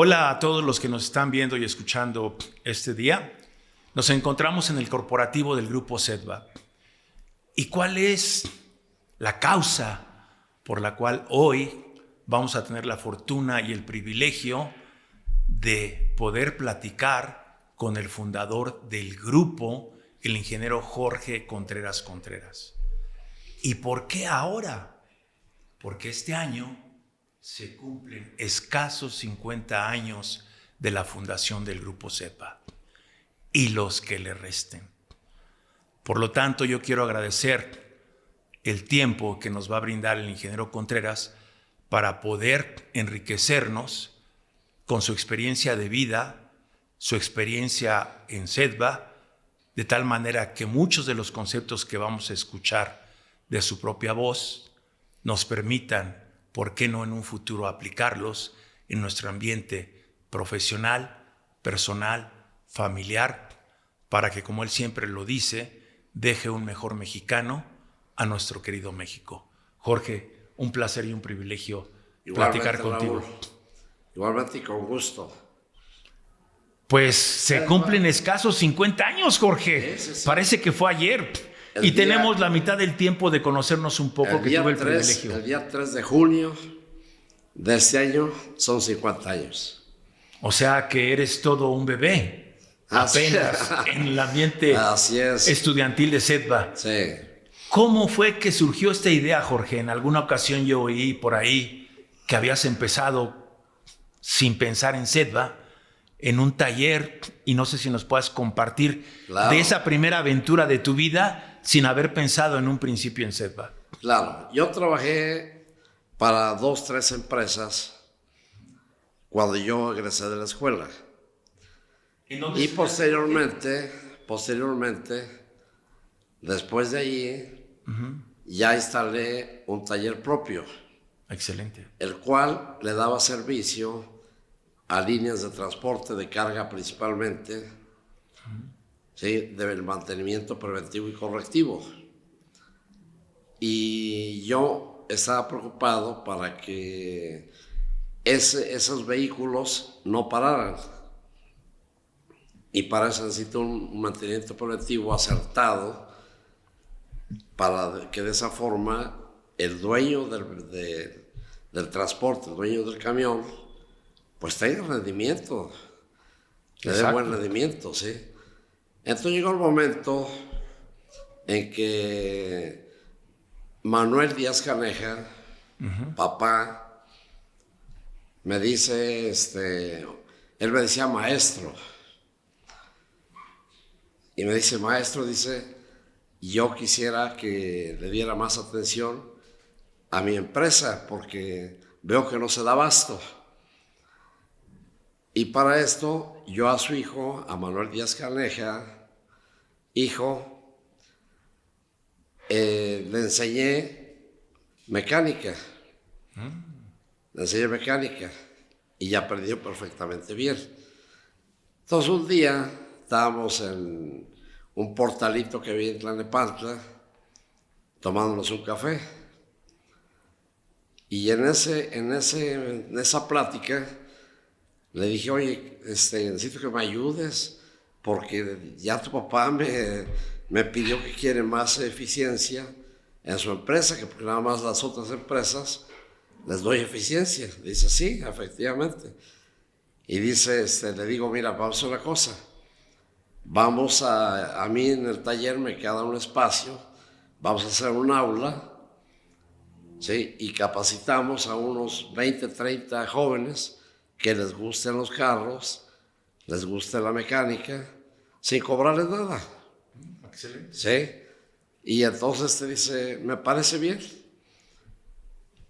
Hola a todos los que nos están viendo y escuchando este día. Nos encontramos en el corporativo del Grupo Sedva. ¿Y cuál es la causa por la cual hoy vamos a tener la fortuna y el privilegio de poder platicar con el fundador del grupo, el ingeniero Jorge Contreras Contreras? ¿Y por qué ahora? Porque este año se cumplen escasos 50 años de la fundación del Grupo Sedva y los que le resten. Por lo tanto, yo quiero agradecer el tiempo que nos va a brindar el ingeniero Contreras para poder enriquecernos con su experiencia de vida, su experiencia en Sedva, de tal manera que muchos de los conceptos que vamos a escuchar de su propia voz nos permitan, ¿por qué no en un futuro aplicarlos en nuestro ambiente profesional, personal, familiar, para que, como él siempre lo dice, deje un mejor mexicano a nuestro querido México? Jorge, un placer y un privilegio platicar contigo. Raúl, igualmente y con gusto. Pues se cumplen escasos 50 años, Jorge. Sí. Parece que fue ayer. Tenemos la mitad del tiempo de conocernos un poco, que tuve el privilegio. El día 3 de junio de este año son 50 años. O sea que eres todo un bebé, apenas en el ambiente estudiantil de Sedva. Sí. ¿Cómo fue que surgió esta idea, Jorge? En alguna ocasión yo oí por ahí que habías empezado sin pensar en Sedva, en un taller, y no sé si nos puedas compartir de esa primera aventura de tu vida sin haber pensado en un principio en Sedva. Claro, yo trabajé para 2-3 empresas cuando yo egresé de la escuela. Y posteriormente, después de allí, ya instalé un taller propio. Excelente. El cual le daba servicio a líneas de transporte de carga principalmente, ¿sí? Del mantenimiento preventivo y correctivo. Y yo estaba preocupado para que esos vehículos no pararan. Y para eso necesito un mantenimiento preventivo acertado, para que de esa forma el dueño del transporte, el dueño del camión, pues tenga rendimiento, le dé buen rendimiento, ¿sí? Entonces llegó el momento en que Manuel Díaz Caneja, papá, me dice, él me decía maestro, y me dice, maestro, dice, yo quisiera que le diera más atención a mi empresa porque veo que no se da abasto. Y para esto, yo a su hijo, a Manuel Díaz Caneja, hijo, le enseñé mecánica. Le enseñé mecánica y ya aprendió perfectamente bien. Entonces un día estábamos en un portalito que había en Tlalnepantla, tomándonos un café. Y en esa plática le dije, oye, necesito que me ayudes porque ya tu papá me pidió que quiere más eficiencia en su empresa, que porque nada más las otras empresas les doy eficiencia. Dice, sí, efectivamente. Y dice, le digo, mira, vamos a hacer una cosa. Vamos a mí en el taller me queda un espacio, vamos a hacer un aula, ¿sí? Y capacitamos a unos 20, 30 jóvenes que les gusten los carros, les guste la mecánica, sin cobrarles nada. Excelente. ¿Sí? Y entonces te dice, me parece bien.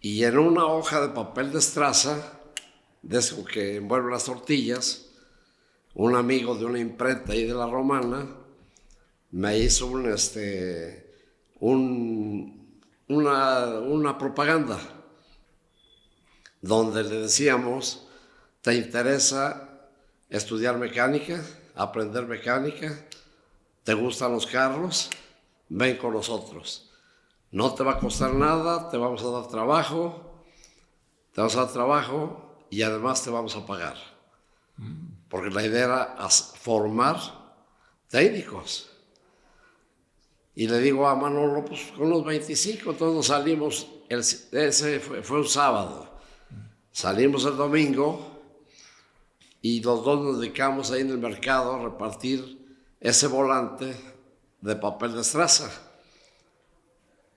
Y en una hoja de papel de estraza, de eso que envuelve las tortillas, un amigo de una imprenta ahí de la Romana me hizo una propaganda donde le decíamos, ¿te interesa estudiar mecánica, aprender mecánica? ¿Te gustan los carros? Ven con nosotros. No te va a costar nada, te vamos a dar trabajo y además te vamos a pagar. porque la idea era formar técnicos. Y le digo a Manolo, pues con los 25, todos nos salimos, ese fue un sábado, salimos el domingo y los dos nos dedicamos ahí en el mercado a repartir ese volante de papel de estraza.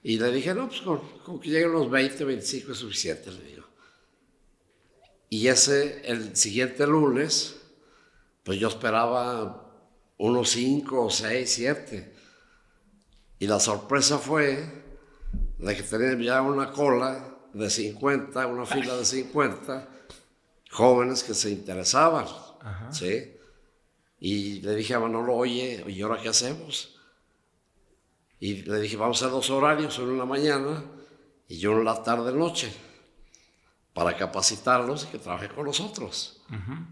Y le dije, no, pues con que lleguen los 20, 25 es suficiente, le digo. Y el siguiente lunes, pues yo esperaba unos 5, 6, 7. Y la sorpresa fue de que tenían ya una cola de 50, una fila de 50 jóvenes que se interesaban. Ajá. ¿Sí? Y le dije a Manolo, oye, ¿y ahora qué hacemos? Y le dije, vamos a hacer 2 horarios, uno en la mañana y uno en la tarde-noche, para capacitarlos y que trabajen con nosotros. Uh-huh.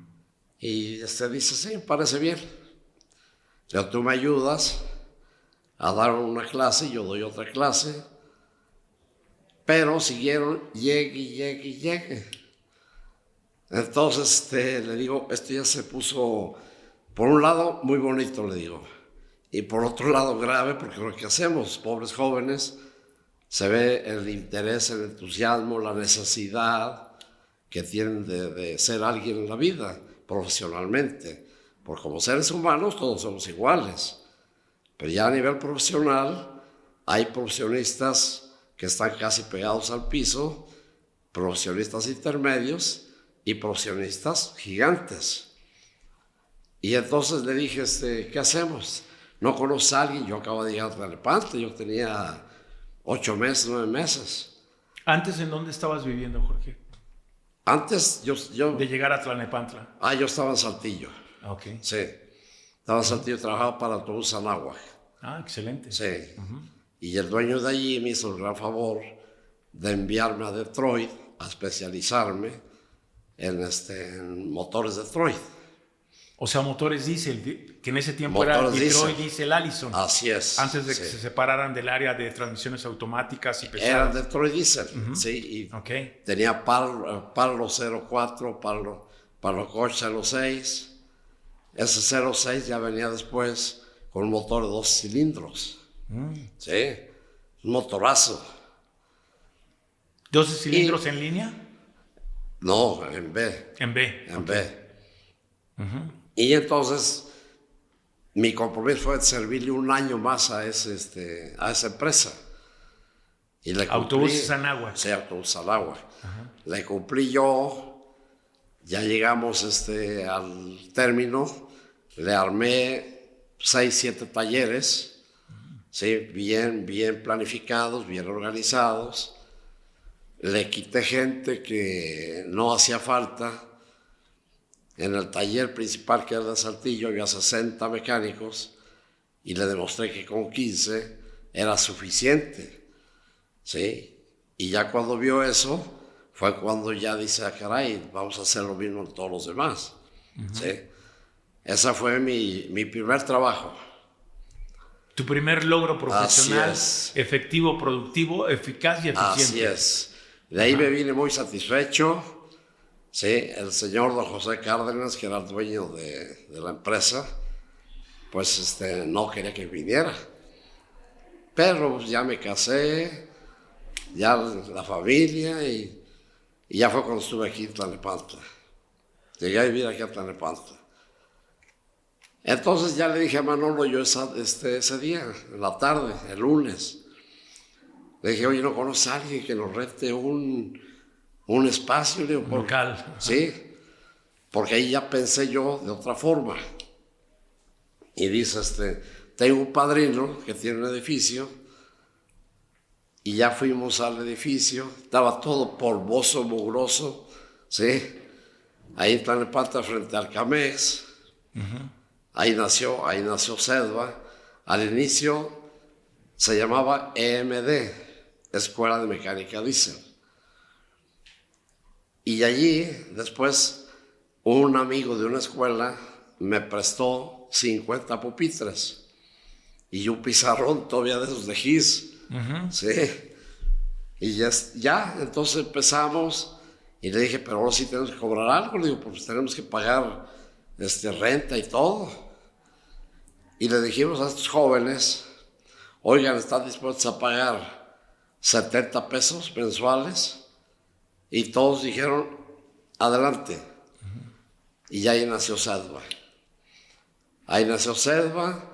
Y dice, sí, me parece bien. Pero tú me ayudas a dar una clase, yo doy otra clase, pero siguieron, llegue. Entonces le digo, esto ya se puso, por un lado, muy bonito, le digo, y por otro lado, grave, porque lo que hacemos, pobres jóvenes, se ve el interés, el entusiasmo, la necesidad que tienen de ser alguien en la vida, profesionalmente, porque como seres humanos todos somos iguales. Pero ya a nivel profesional hay profesionistas que están casi pegados al piso, profesionistas intermedios y profesionistas gigantes. Y entonces le dije, ¿qué hacemos? ¿No conoces a alguien? Yo acabo de llegar a Tlalnepantla, yo tenía 8 meses, 9 meses. ¿Antes en dónde estabas viviendo, Jorge? Antes yo... De llegar a Tlalnepantla. Yo estaba en Saltillo. Ok. Sí. Estaba en Saltillo, trabajaba para Autobús Anáhuac. Excelente. Sí. Uh-huh. Y el dueño de allí me hizo el gran favor de enviarme a Detroit a especializarme en motores Detroit. O sea, motores diésel, que en ese tiempo motores era Detroit Diesel Allison. Así es. Antes de que se separaran del área de transmisiones automáticas y pesadas. Era Detroit Diesel, uh-huh. Sí. Y tenía Parlo 04, Parlo Coche 06. Ese 06 ya venía después con un motor de 2 cilindros. Sí, un motorazo. ¿12 cilindros en línea? No, en B. En B. En B. Uh-huh. Y entonces mi compromiso fue servirle un año más a esa empresa. Y le cumplí. Autobuses Anáhuac. Sí, Autobuses Anáhuac. Uh-huh. Le cumplí yo. Ya llegamos al término. Le armé 6, 7 talleres, ¿sí? bien planificados, bien organizados. Le quité gente que no hacía falta. En el taller principal, que era de Saltillo, había 60 mecánicos y le demostré que con 15 era suficiente. ¿Sí? Y ya cuando vio eso, fue cuando ya dice, caray, vamos a hacer lo mismo en todos los demás. Uh-huh. ¿Sí? Ese fue mi primer trabajo. Tu primer logro profesional, efectivo, productivo, eficaz y eficiente. Así es. De ahí me vine muy satisfecho. Sí, el señor don José Cárdenas, que era el dueño de la empresa, pues no quería que viniera. Pero ya me casé, ya la familia, y ya fue cuando estuve aquí en Tlalnepantla. Llegué a vivir aquí a Tlalnepantla. Entonces ya le dije a Manolo yo ese día, en la tarde, el lunes, le dije, oye, ¿no conoces a alguien que nos rente un espacio? Le digo, un local. Sí, porque ahí ya pensé yo de otra forma. Y dice, tengo un padrino que tiene un edificio, y ya fuimos al edificio, estaba todo polvoso, mugroso, ¿sí? Ahí en Tlalnepantla, frente al Camex. Uh-huh. Ahí nació Sedva. Al inicio se llamaba EMD, Escuela de Mecánica Diesel. Y allí, después, un amigo de una escuela me prestó 50 pupitres y un pizarrón todavía de esos de GIS. Uh-huh. Sí. Y ya, entonces empezamos Y le dije, pero ahora sí tenemos que cobrar algo. Le digo, pues tenemos que pagar renta y todo. Y le dijimos a estos jóvenes, oigan, ¿están dispuestos a pagar 70 pesos mensuales? Y todos dijeron, adelante. Y ahí nació Sedva. Ahí nació Sedva.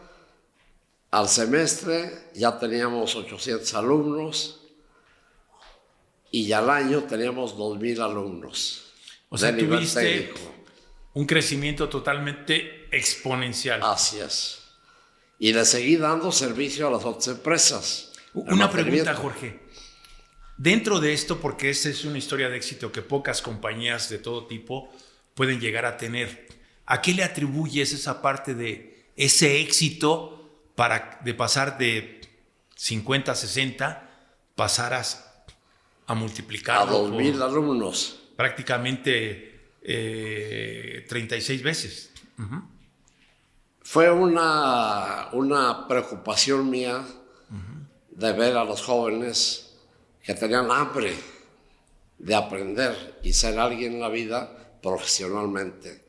Al semestre ya teníamos 800 alumnos y al año teníamos 2,000 alumnos. O sea, tuviste un crecimiento totalmente exponencial. Así es. Y le seguí dando servicio a las otras empresas. Una pregunta, Jorge. Dentro de esto, porque esta es una historia de éxito que pocas compañías de todo tipo pueden llegar a tener, ¿a qué le atribuyes esa parte de ese éxito de pasar de 50 a 60, pasaras a multiplicar a 2,000 alumnos? Prácticamente 36 veces. Uh-huh. Fue una preocupación mía de ver a los jóvenes que tenían hambre de aprender y ser alguien en la vida profesionalmente.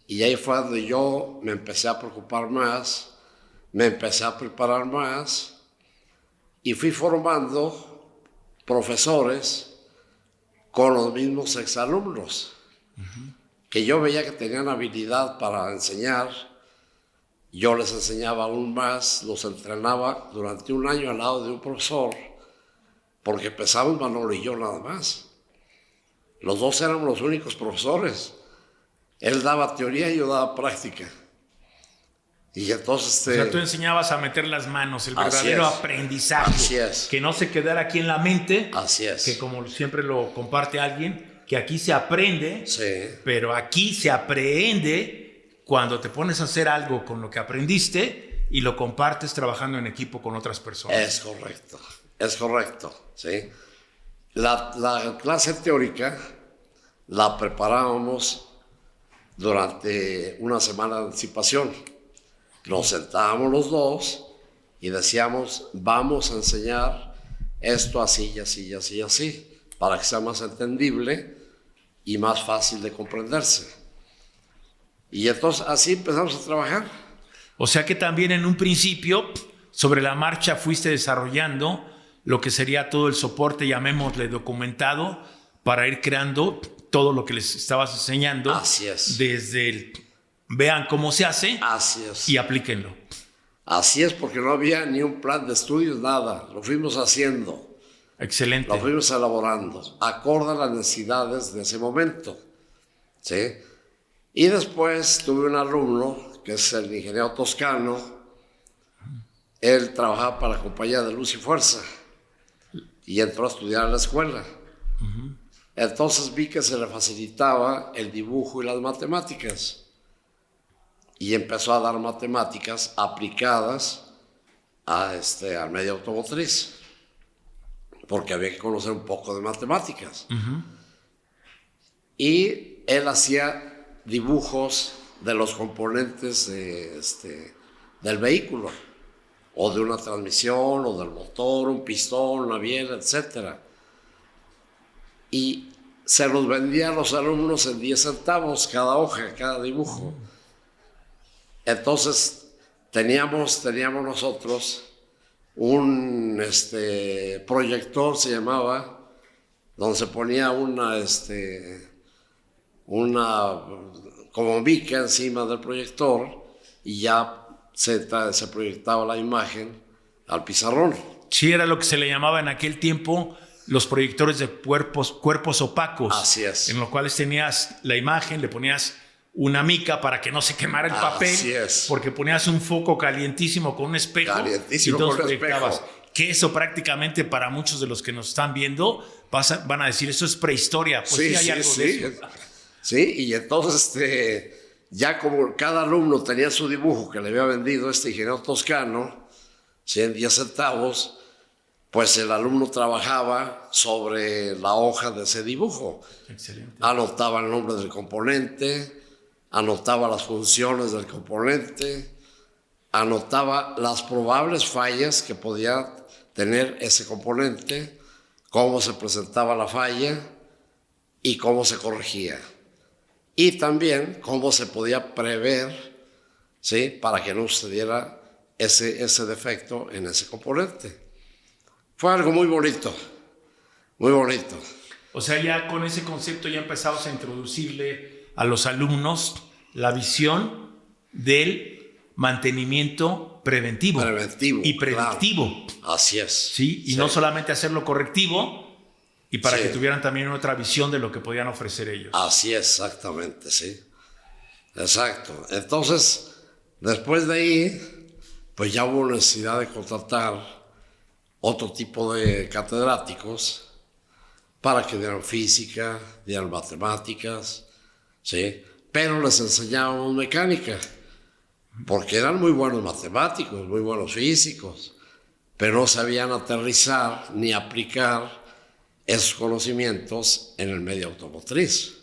Y ahí fue donde yo me empecé a preocupar más, me empecé a preparar más y fui formando profesores con los mismos exalumnos, que yo veía que tenían habilidad para enseñar. Yo les enseñaba aún más, los entrenaba durante un año al lado de un profesor, porque empezábamos Manolo y yo nada más. Los dos éramos los únicos profesores. Él daba teoría y yo daba práctica. Y entonces... O sea, tú enseñabas a meter las manos, el verdadero aprendizaje. Así es. Que no se quedara aquí en la mente. Así es. Que como siempre lo comparte alguien, que aquí se aprende, sí, pero aquí se aprende cuando te pones a hacer algo con lo que aprendiste y lo compartes trabajando en equipo con otras personas. Es correcto, ¿sí? La clase teórica la preparábamos durante una semana de anticipación. Nos sentábamos los dos y decíamos, vamos a enseñar esto así y así y así y así, para que sea más entendible y más fácil de comprenderse. Y entonces así empezamos a trabajar. O sea que también en un principio, sobre la marcha, fuiste desarrollando lo que sería todo el soporte, llamémosle documentado, para ir creando todo lo que les estabas enseñando. Así es. Desde el vean cómo se hace. Así es. Y aplíquenlo. Así es, porque no había ni un plan de estudios, nada. Lo fuimos haciendo. Excelente. Lo fuimos elaborando, acorde a las necesidades de ese momento, ¿sí? Y después tuve un alumno, que es el ingeniero Toscano. Él trabajaba para la compañía de Luz y Fuerza y entró a estudiar en la escuela. Uh-huh. Entonces vi que se le facilitaba el dibujo y las matemáticas. Y empezó a dar matemáticas aplicadas al medio automotriz, porque había que conocer un poco de matemáticas. Uh-huh. Y él hacía dibujos de los componentes del vehículo, o de una transmisión, o del motor, un pistón, una biela, etc. Y se los vendía a los alumnos en 10 centavos cada hoja, cada dibujo. Entonces teníamos nosotros un proyector, se llamaba, donde se ponía una como mica encima del proyector y ya se proyectaba la imagen al pizarrón. Sí, era lo que se le llamaba en aquel tiempo los proyectores de cuerpos opacos. Así es. En los cuales tenías la imagen, le ponías una mica para que no se quemara el papel. Así es. Porque ponías un foco calientísimo con un espejo. Calientísimo y con un espejo. Que eso prácticamente para muchos de los que nos están viendo van a decir, eso es prehistoria. Pues sí, hay algo de eso. Sí, y entonces ya como cada alumno tenía su dibujo que le había vendido ingeniero Toscano, 10 centavos, pues el alumno trabajaba sobre la hoja de ese dibujo. Excelente. Anotaba el nombre del componente, anotaba las funciones del componente, anotaba las probables fallas que podía tener ese componente, cómo se presentaba la falla, y cómo se corregía. Y también cómo se podía prever, ¿sí?, para que no sucediera ese defecto en ese componente. Fue algo muy bonito, muy bonito. O sea, ya con ese concepto ya empezamos a introducirle a los alumnos la visión del mantenimiento preventivo. Y predictivo. Claro. Así es. ¿Sí? Y no solamente hacerlo correctivo, y para que tuvieran también otra visión de lo que podían ofrecer ellos. Así es, exactamente, sí. Exacto. Entonces, después de ahí, pues ya hubo necesidad de contratar otro tipo de catedráticos para que dieran física, dieran matemáticas, ¿sí? Pero les enseñábamos mecánica, porque eran muy buenos matemáticos, muy buenos físicos, pero no sabían aterrizar ni aplicar esos conocimientos en el medio automotriz.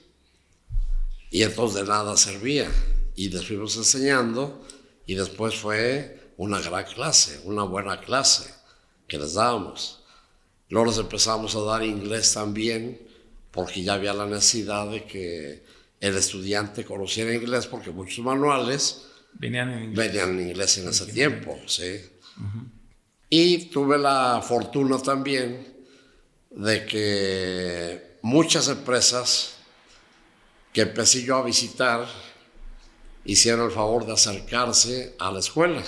Y entonces de nada servía. Y les fuimos enseñando, y después fue una gran clase, una buena clase que les dábamos. Luego les empezamos a dar inglés también, porque ya había la necesidad de que el estudiante conociera inglés, porque muchos manuales venían en inglés en ese tiempo, ¿sí? Y tuve la fortuna también de que muchas empresas que empecé yo a visitar hicieron el favor de acercarse a la escuela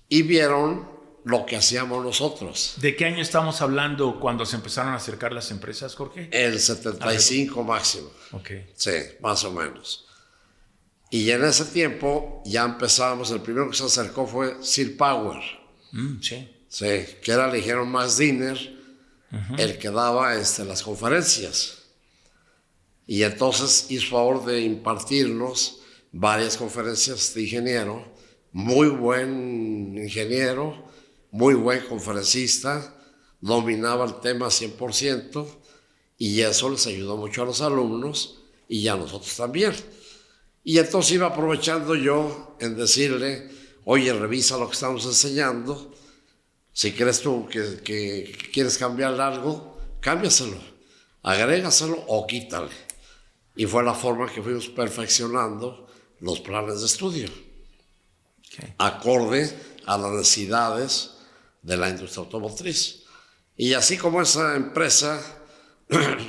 y vieron lo que hacíamos nosotros. ¿De qué año estamos hablando cuando se empezaron a acercar las empresas, Jorge? El 75 máximo. Okay. Sí, más o menos. Y en ese tiempo ya empezábamos, el primero que se acercó fue Sir Power. Sí. Sí, que era, le dijeron, Max Dinner, el que daba las conferencias. Y entonces hizo favor de impartirnos varias conferencias de ingeniero, muy buen ingeniero, muy buen conferencista, dominaba el tema 100%, y eso les ayudó mucho a los alumnos y a nosotros también. Y entonces iba aprovechando yo en decirle, oye, revisa lo que estamos enseñando, si crees tú que quieres cambiar algo, cámbiaselo, agrégaselo o quítale. Y fue la forma que fuimos perfeccionando los planes de estudio, acorde a las necesidades de la industria automotriz. Y así como esa empresa,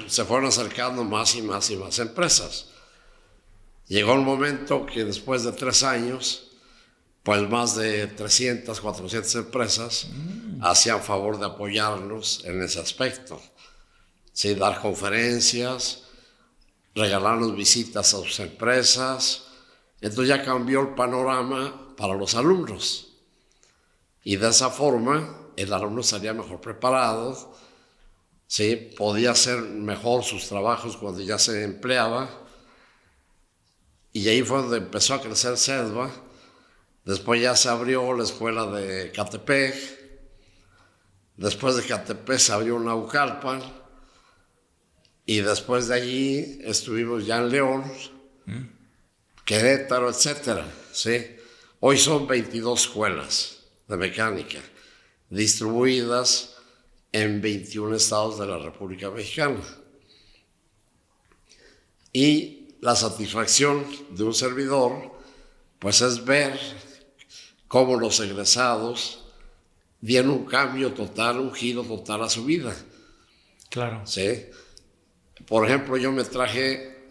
se fueron acercando más y más y más empresas. Llegó un momento que después de 3 años, pues más de 300, 400 empresas hacían favor de apoyarnos en ese aspecto. Sí, dar conferencias, regalarnos visitas a sus empresas. Entonces ya cambió el panorama para los alumnos. Y de esa forma el alumno estaría mejor preparado, ¿sí? Podía hacer mejor sus trabajos cuando ya se empleaba. Y ahí fue donde empezó a crecer CEDVA. Después ya se abrió la escuela de Catepec. Después de Catepec se abrió Naucalpan. Y después de allí estuvimos ya en León, Querétaro, etcétera, ¿sí? Hoy son 22 escuelas de mecánica distribuidas en 21 estados de la República Mexicana. Y la satisfacción de un servidor, pues es ver cómo los egresados dieron un cambio total, un giro total a su vida. Claro. ¿Sí? Por ejemplo, yo me traje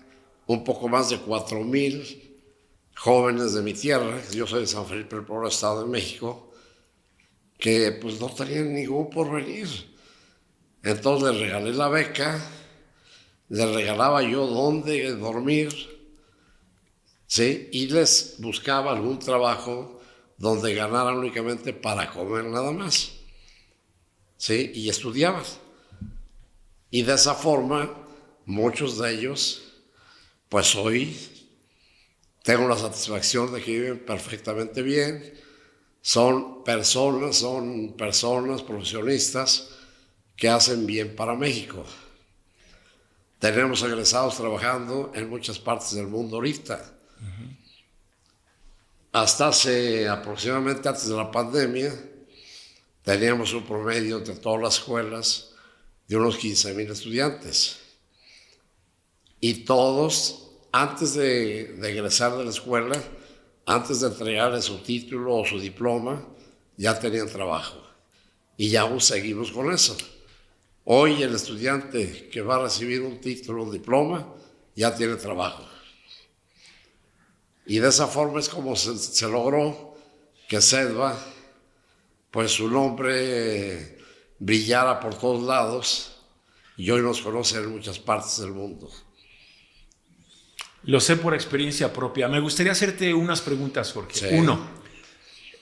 un poco más de 4,000 jóvenes de mi tierra, yo soy de San Felipe del Pueblo, Estado de México, que pues no tenían ningún porvenir. Entonces les regalé la beca, les regalaba yo dónde dormir, ¿sí? Y les buscaba algún trabajo donde ganaran únicamente para comer nada más, ¿sí? Y estudiaban. Y de esa forma, muchos de ellos, pues hoy tengo la satisfacción de que viven perfectamente bien, son personas profesionistas que hacen bien para México. Tenemos egresados trabajando en muchas partes del mundo ahorita. Hasta hace aproximadamente antes de la pandemia, teníamos un promedio de todas las escuelas de unos 15,000 estudiantes. Y todos, antes de egresar de la escuela, antes de entregarle su título o su diploma, ya tenían trabajo. Y ya aún seguimos con eso. Hoy el estudiante que va a recibir un título o un diploma ya tiene trabajo. Y de esa forma es como se logró que Cedva, pues su nombre brillara por todos lados y hoy nos conocen en muchas partes del mundo. Lo sé por experiencia propia. Me gustaría hacerte unas preguntas, Jorge. Sí. Uno,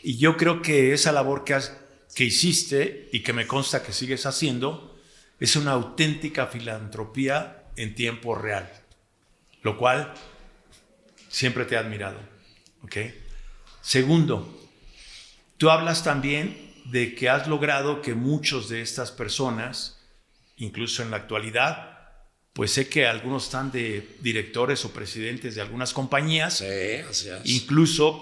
y yo creo que esa labor que hiciste y que me consta que sigues haciendo es una auténtica filantropía en tiempo real, lo cual siempre te he admirado. ¿Ok? Segundo, tú hablas también de que has logrado que muchos de estas personas, incluso en la actualidad, pues sé que algunos están de directores o presidentes de algunas compañías. Sí, así es. Incluso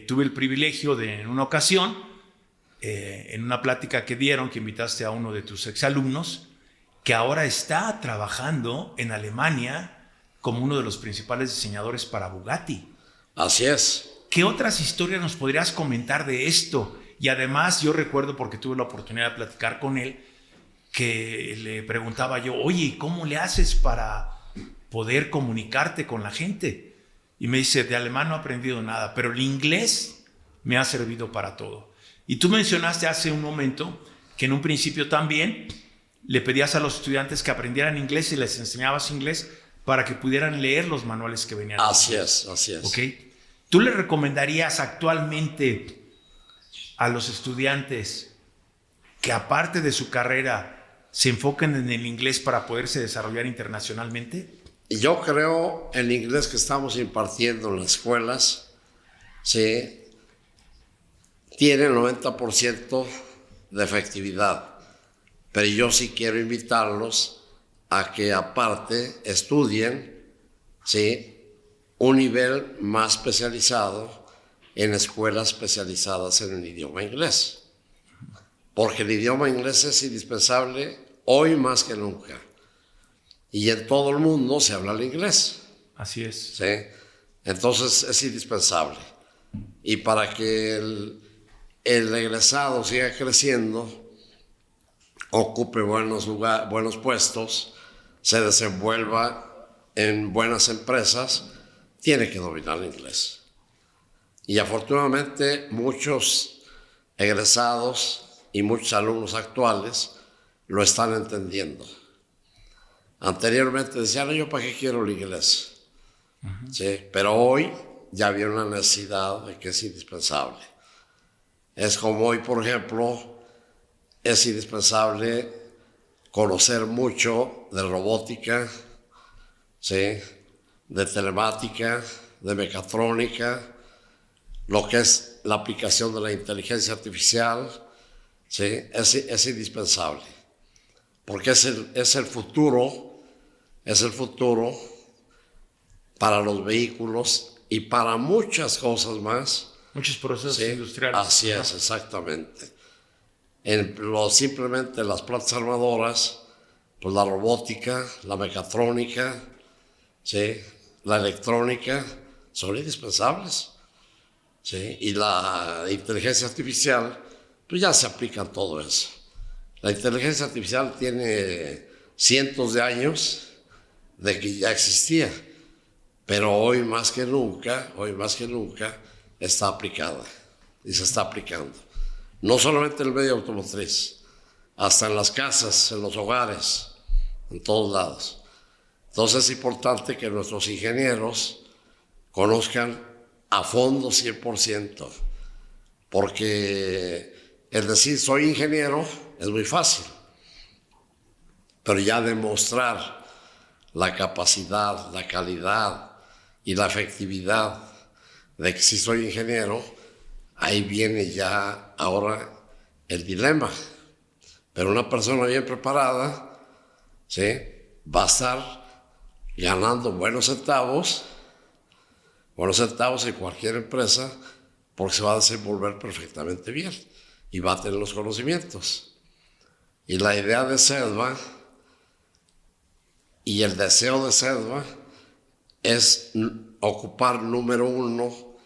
tuve el privilegio de, en una ocasión, en una plática que dieron, que invitaste a uno de tus exalumnos, que ahora está trabajando en Alemania como uno de los principales diseñadores para Bugatti. Así es. ¿Qué otras historias nos podrías comentar de esto? Y además yo recuerdo, porque tuve la oportunidad de platicar con él, que le preguntaba yo, oye, ¿cómo le haces para poder comunicarte con la gente? Y me dice, de alemán no he aprendido nada, pero el inglés me ha servido para todo. Y tú mencionaste hace un momento que en un principio también le pedías a los estudiantes que aprendieran inglés y les enseñabas inglés para que pudieran leer los manuales que venían. Así es. ¿Ok? ¿Tú le recomendarías actualmente a los estudiantes que aparte de su carrera se enfoquen en el inglés para poderse desarrollar internacionalmente? Y yo creo el inglés que estamos impartiendo en las escuelas, sí, tiene el 90% de efectividad. Pero yo sí quiero invitarlos a que aparte estudien, sí, un nivel más especializado en escuelas especializadas en el idioma inglés. Porque el idioma inglés es indispensable hoy más que nunca. Y en todo el mundo se habla el inglés. Así es. ¿Sí? Entonces es indispensable. Y para que el egresado siga creciendo, ocupe buenos puestos, se desenvuelva en buenas empresas, tiene que dominar el inglés. Y afortunadamente muchos egresados y muchos alumnos actuales lo están entendiendo. Anteriormente decían, yo para qué quiero el inglés. ¿Sí? Pero hoy ya había una necesidad de que es indispensable. Es como hoy, por ejemplo, es indispensable conocer mucho de robótica, ¿sí? De telemática, de mecatrónica, lo que es la aplicación de la inteligencia artificial, ¿sí? Es indispensable, porque es el futuro para los vehículos y para muchas cosas más. Muchos procesos, ¿sí? Industriales. Así es, exactamente. Simplemente las plantas armadoras, pues la robótica, la mecatrónica, ¿sí? La electrónica, son indispensables. ¿Sí? Y la inteligencia artificial, pues ya se aplica en todo eso. La inteligencia artificial tiene cientos de años de que ya existía, pero hoy más que nunca está aplicada y se está aplicando. No solamente en el medio automotriz, hasta en las casas, en los hogares, en todos lados. Entonces es importante que nuestros ingenieros conozcan a fondo 100%, porque el decir soy ingeniero es muy fácil, pero ya demostrar la capacidad, la calidad y la efectividad de que sí soy ingeniero, ahí viene ya ahora el dilema. Pero una persona bien preparada, ¿sí? Va a estar ganando buenos centavos en cualquier empresa, porque se va a desenvolver perfectamente bien y va a tener los conocimientos. Y la idea de Cedva Y el deseo de Sedva es ocupar número 1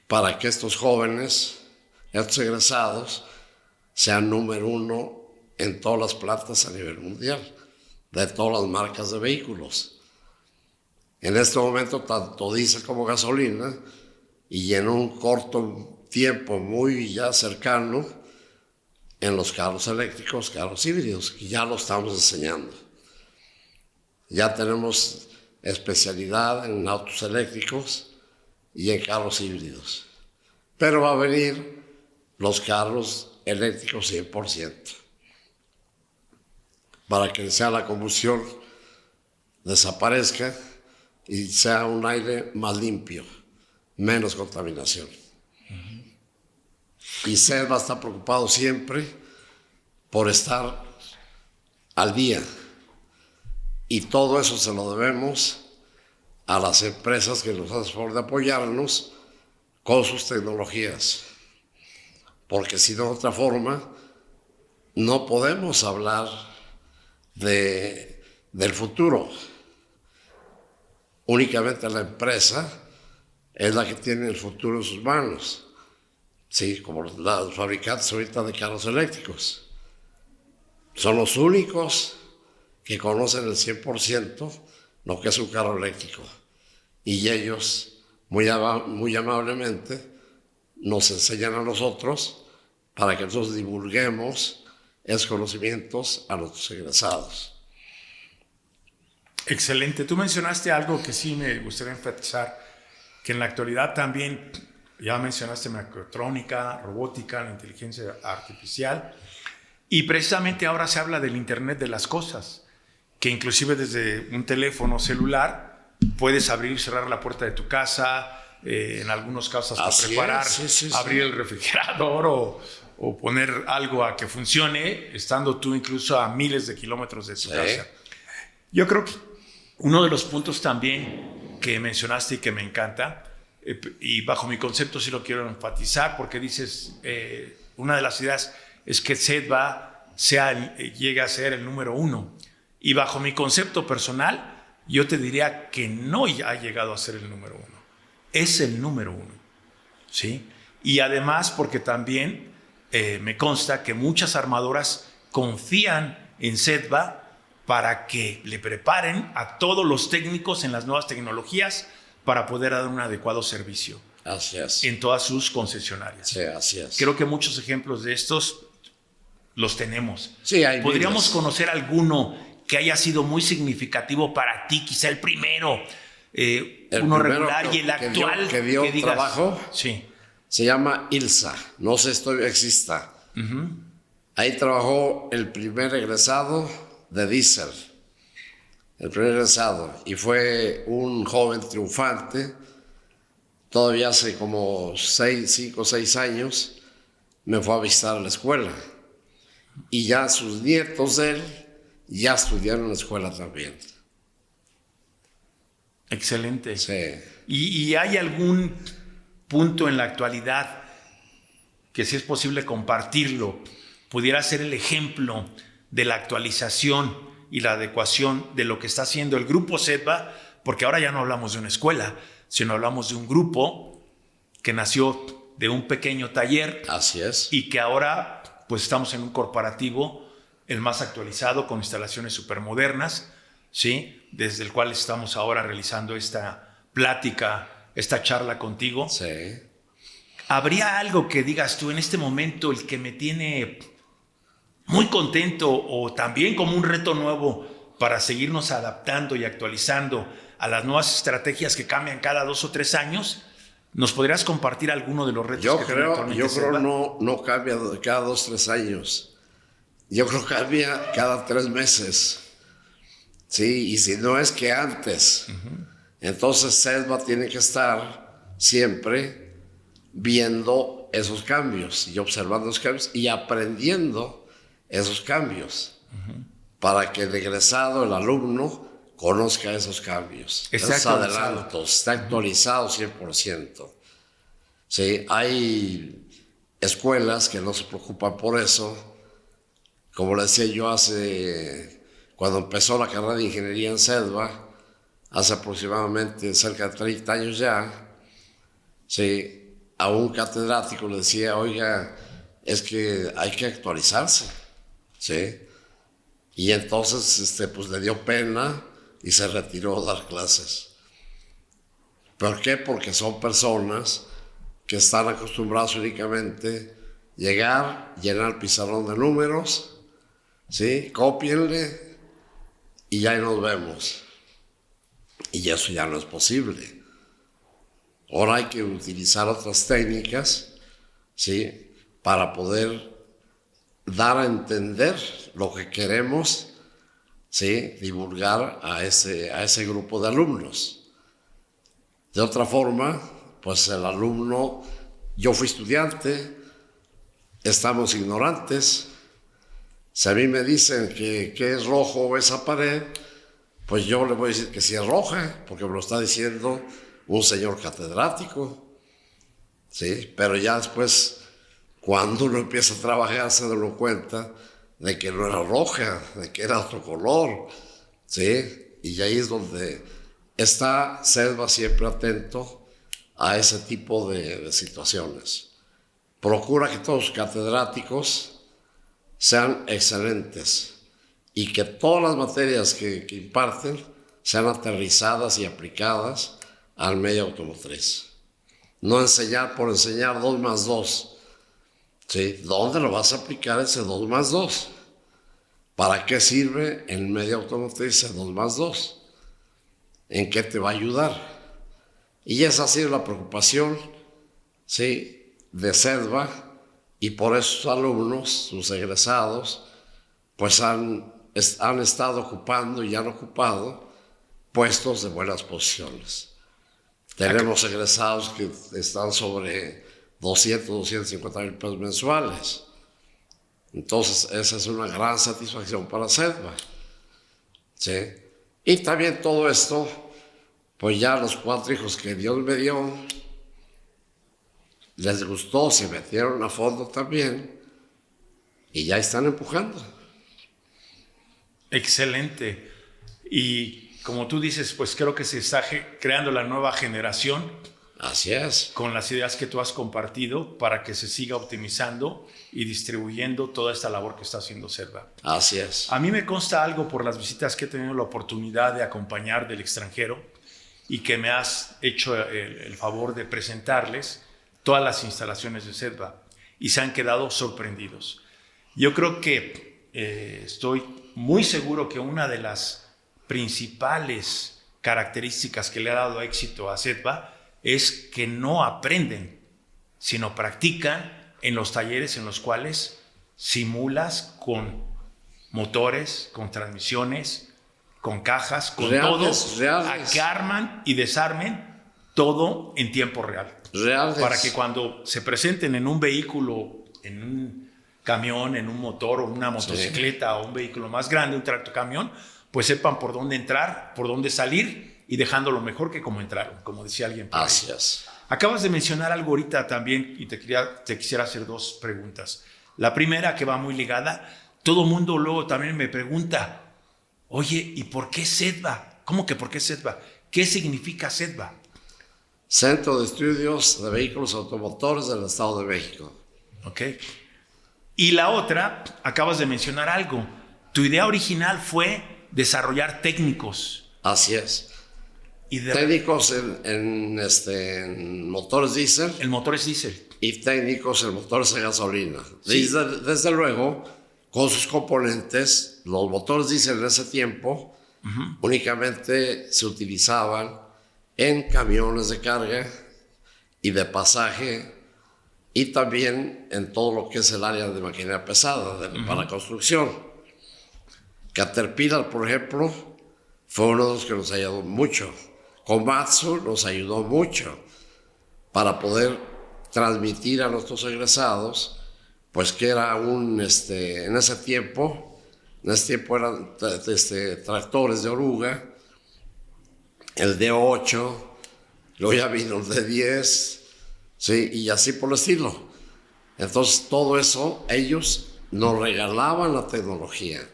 para que estos jóvenes, estos egresados, sean número 1 en todas las plantas a nivel mundial, de todas las marcas de vehículos. En este momento, tanto diésel como gasolina, y en un corto tiempo muy ya cercano, en los carros eléctricos, carros híbridos, que ya lo estamos enseñando. Ya tenemos especialidad en autos eléctricos y en carros híbridos. Pero va a venir los carros eléctricos 100%, para que sea la combustión desaparezca y sea un aire más limpio, menos contaminación. Y Sedva está preocupado siempre por estar al día. Y todo eso se lo debemos a las empresas que nos hacen favor de apoyarnos con sus tecnologías. Porque si no, de otra forma, no podemos hablar del futuro. Únicamente la empresa es la que tiene el futuro en sus manos. Sí, como los fabricantes ahorita de carros eléctricos. Son los únicos que conocen el 100% lo que es un carro eléctrico. Y ellos, muy amablemente, nos enseñan a nosotros para que nosotros divulguemos esos conocimientos a nuestros egresados. Excelente. Tú mencionaste algo que sí me gustaría enfatizar, que en la actualidad también, ya mencionaste microtrónica, robótica, la inteligencia artificial, y precisamente ahora se habla del Internet de las cosas, que inclusive desde un teléfono celular puedes abrir y cerrar la puerta de tu casa, en algunos casos hasta preparar, abrir el refrigerador o poner algo a que funcione, estando tú incluso a miles de kilómetros de tu casa. Yo creo que uno de los puntos también que mencionaste y que me encanta, y bajo mi concepto sí lo quiero enfatizar, porque dices, una de las ideas es que Sedva llegue a ser el número 1. Y bajo mi concepto personal, yo te diría que no ha llegado a ser el número 1. Es el número 1. ¿Sí? Y además porque también me consta que muchas armadoras confían en Sedva para que le preparen a todos los técnicos en las nuevas tecnologías para poder dar un adecuado servicio. Así es. En todas sus concesionarias. Sí, así es. Creo que muchos ejemplos de estos los tenemos. Sí, hay ¿Podríamos miles. conocer alguno que haya sido muy significativo para ti? Quizá el primero, uno regular y el actual. Que dio digas, trabajo. Sí. Se llama ILSA. No sé si todavía exista. Ahí trabajó el primer egresado de diésel. El primer egresado. Y fue un joven triunfante. Todavía hace como 5 o 6 años me fue a visitar a la escuela. Y ya sus nietos de él ya estudiaron en la escuela también. Excelente. Sí. ¿Y hay algún punto en la actualidad que, si es posible compartirlo, pudiera ser el ejemplo de la actualización y la adecuación de lo que está haciendo el Grupo Sedva? Porque ahora ya no hablamos de una escuela, sino hablamos de un grupo que nació de un pequeño taller. Así es. Y que ahora pues estamos en un corporativo, el más actualizado, con instalaciones supermodernas, ¿sí? Desde el cual estamos ahora realizando esta plática, esta charla contigo. Sí. ¿Habría algo que digas tú en este momento, el que me tiene muy contento o también como un reto nuevo para seguirnos adaptando y actualizando a las nuevas estrategias que cambian cada 2 o 3 años? ¿Nos podrías compartir alguno de los retos Yo que creo no cambia cada 2 o 3 años. Yo creo que cambia cada 3 meses. Sí, y si no es que antes. Entonces Sedva tiene que estar siempre viendo esos cambios y observando esos cambios y aprendiendo esos cambios para que el egresado, el alumno, conozca esos cambios, esos adelantos, está actualizado 100%. Sí, hay escuelas que no se preocupan por eso. Como le decía yo cuando empezó la carrera de ingeniería en CEDVA, hace aproximadamente cerca de 30 años ya, sí, a un catedrático le decía, oiga, es que hay que actualizarse, ¿sí? Y entonces pues le dio pena y se retiró a dar clases. ¿Por qué? Porque son personas que están acostumbrados únicamente a llegar, llenar el pizarrón de números, ¿sí? Cópienle y ya nos vemos. Y eso ya no es posible. Ahora hay que utilizar otras técnicas, ¿sí? Para poder dar a entender lo que queremos, ¿sí? Divulgar a ese grupo de alumnos. De otra forma, pues el alumno, yo fui estudiante, estamos ignorantes. Si a mí me dicen que es rojo esa pared, pues yo le voy a decir que sí es roja, porque me lo está diciendo un señor catedrático, ¿sí? Pero ya después, cuando uno empieza a trabajar, se da uno cuenta de que no era roja, de que era otro color, ¿sí? Y ahí es donde está CEDVA siempre atento a ese tipo de situaciones. Procura que todos los catedráticos sean excelentes y que todas las materias que imparten sean aterrizadas y aplicadas al medio automotriz. No enseñar por enseñar 2 más 2. ¿Sí? ¿Dónde lo vas a aplicar ese 2 más 2? ¿Para qué sirve en medio automotriz ese 2 más 2? ¿En qué te va a ayudar? Y esa ha sido la preocupación, ¿sí? De CEDVA, y por eso sus alumnos, sus egresados, pues han estado ocupando y han ocupado puestos de buenas posiciones. Tenemos egresados que están sobre 250 mil pesos mensuales. Entonces, esa es una gran satisfacción para CEDVA, ¿sí? Y también todo esto, pues ya los 4 hijos que Dios me dio, les gustó, se metieron a fondo también y ya están empujando. Excelente. Y como tú dices, pues creo que se está creando la nueva generación. Así es. Con las ideas que tú has compartido para que se siga optimizando y distribuyendo toda esta labor que está haciendo CEDVA. Así es. A mí me consta algo por las visitas que he tenido la oportunidad de acompañar del extranjero y que me has hecho el favor de presentarles todas las instalaciones de CEDVA y se han quedado sorprendidos. Yo creo que estoy muy seguro que una de las principales características que le ha dado éxito a CEDVA es que no aprenden, sino practican en los talleres en los cuales simulas con motores, con transmisiones, con cajas, con reales, todo, a que arman y desarmen todo en tiempo real. Reales. Para que cuando se presenten en un vehículo, en un camión, en un motor o una motocicleta, sí, o un vehículo más grande, un tractocamión, pues sepan por dónde entrar, por dónde salir y dejándolo mejor que como entraron, como decía alguien. Así es. Acabas de mencionar algo ahorita también y te quisiera hacer 2 preguntas. La primera, que va muy ligada, todo mundo luego también me pregunta, oye, ¿y por qué CEDVA? ¿Cómo que por qué CEDVA? ¿Qué significa CEDVA? Centro de Estudios de Vehículos Automotores del Estado de México. Ok. Y la otra, acabas de mencionar algo. Tu idea original fue desarrollar técnicos. Así es. Técnicos en motores diésel. El motor es diésel. Y técnicos en motores de gasolina. Sí. Desde luego, con sus componentes, los motores diésel en ese tiempo únicamente se utilizaban en camiones de carga y de pasaje y también en todo lo que es el área de maquinaria pesada para construcción. Caterpillar, por ejemplo, fue uno de los que nos ayudó mucho. Komatsu nos ayudó mucho para poder transmitir a nuestros egresados, pues que era en ese tiempo eran tractores de oruga, el D8, luego ya vino el D10, ¿sí? Y así por el estilo. Entonces todo eso, ellos nos regalaban la tecnología.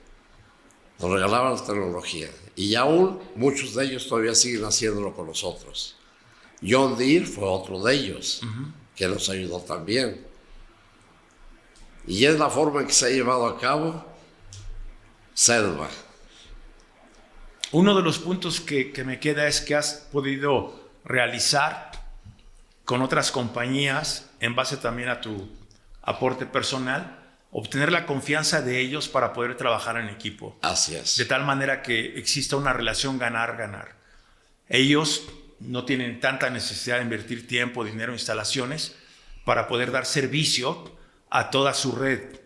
Nos regalaban la tecnología. Y aún muchos de ellos todavía siguen haciéndolo con nosotros. John Deere fue otro de ellos, que nos ayudó también. Y es la forma en que se ha llevado a cabo Sedva. Uno de los puntos que me queda es que has podido realizar con otras compañías, en base también a tu aporte personal, obtener la confianza de ellos para poder trabajar en equipo. Así es. De tal manera que exista una relación ganar-ganar. Ellos no tienen tanta necesidad de invertir tiempo, dinero, instalaciones para poder dar servicio a toda su red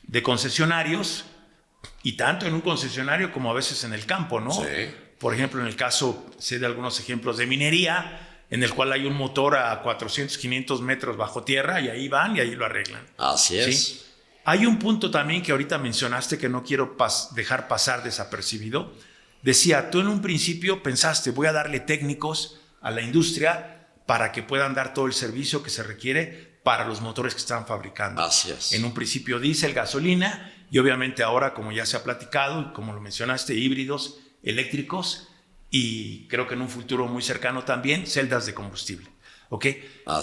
de concesionarios, y tanto en un concesionario como a veces en el campo, ¿no? Sí. Por ejemplo, en el caso, sé de algunos ejemplos de minería, en el cual hay un motor a 400, 500 metros bajo tierra y ahí van y ahí lo arreglan. Así es. ¿Sí? Hay un punto también que ahorita mencionaste que no quiero dejar pasar desapercibido. Decía, tú en un principio pensaste, voy a darle técnicos a la industria para que puedan dar todo el servicio que se requiere para los motores que están fabricando. Así es. En un principio diésel, gasolina, y obviamente ahora, como ya se ha platicado y como lo mencionaste, híbridos, eléctricos, y creo que en un futuro muy cercano también, celdas de combustible. ¿Ok?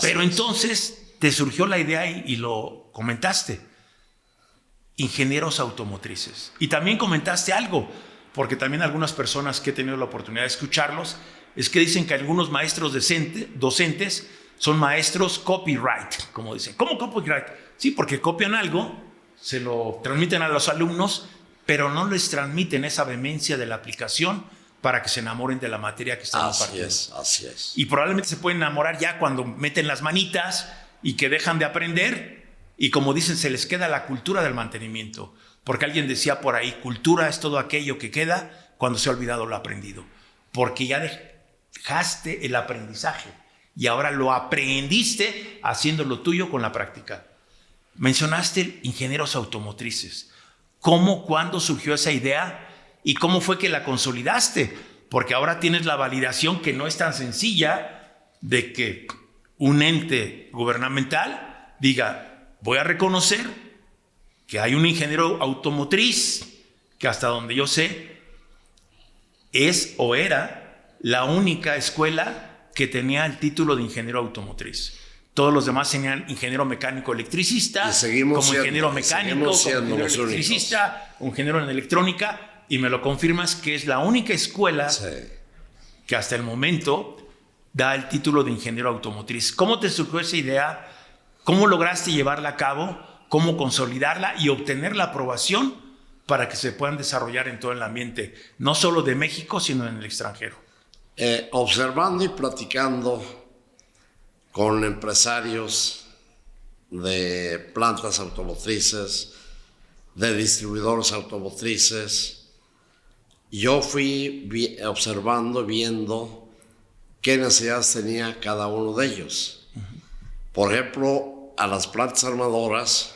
Pero entonces te surgió la idea y lo comentaste. Ingenieros automotrices. Y también comentaste algo, porque también algunas personas que he tenido la oportunidad de escucharlos, es que dicen que algunos maestros docentes son maestros copyright, como dicen. ¿Cómo copyright? Sí, porque copian algo, se lo transmiten a los alumnos, pero no les transmiten esa vehemencia de la aplicación para que se enamoren de la materia que están impartiendo. Así es. Y probablemente se pueden enamorar ya cuando meten las manitas y que dejan de aprender, y como dicen, se les queda la cultura del mantenimiento. Porque alguien decía por ahí, cultura es todo aquello que queda cuando se ha olvidado lo aprendido. Porque ya dejaste el aprendizaje y ahora lo aprendiste haciendo lo tuyo con la práctica. Mencionaste ingenieros automotrices. ¿Cómo, cuándo surgió esa idea y cómo fue que la consolidaste? Porque ahora tienes la validación, que no es tan sencilla, de que un ente gubernamental diga, voy a reconocer que hay un ingeniero automotriz que, hasta donde yo sé, es o era la única escuela que tenía el título de ingeniero automotriz. Todos los demás tenían ingeniero mecánico electricista, como ingeniero mecánico, como ingeniero electricista, un ingeniero en electrónica, y me lo confirmas que es la única escuela que hasta el momento da el título de ingeniero automotriz. ¿Cómo te surgió esa idea? ¿Cómo lograste llevarla a cabo? ¿Cómo consolidarla y obtener la aprobación para que se puedan desarrollar en todo el ambiente, no solo de México, sino en el extranjero? Observando y platicando con empresarios de plantas automotrices, de distribuidores automotrices, yo fui observando, viendo qué necesidades tenía cada uno de ellos. Por ejemplo, a las plantas armadoras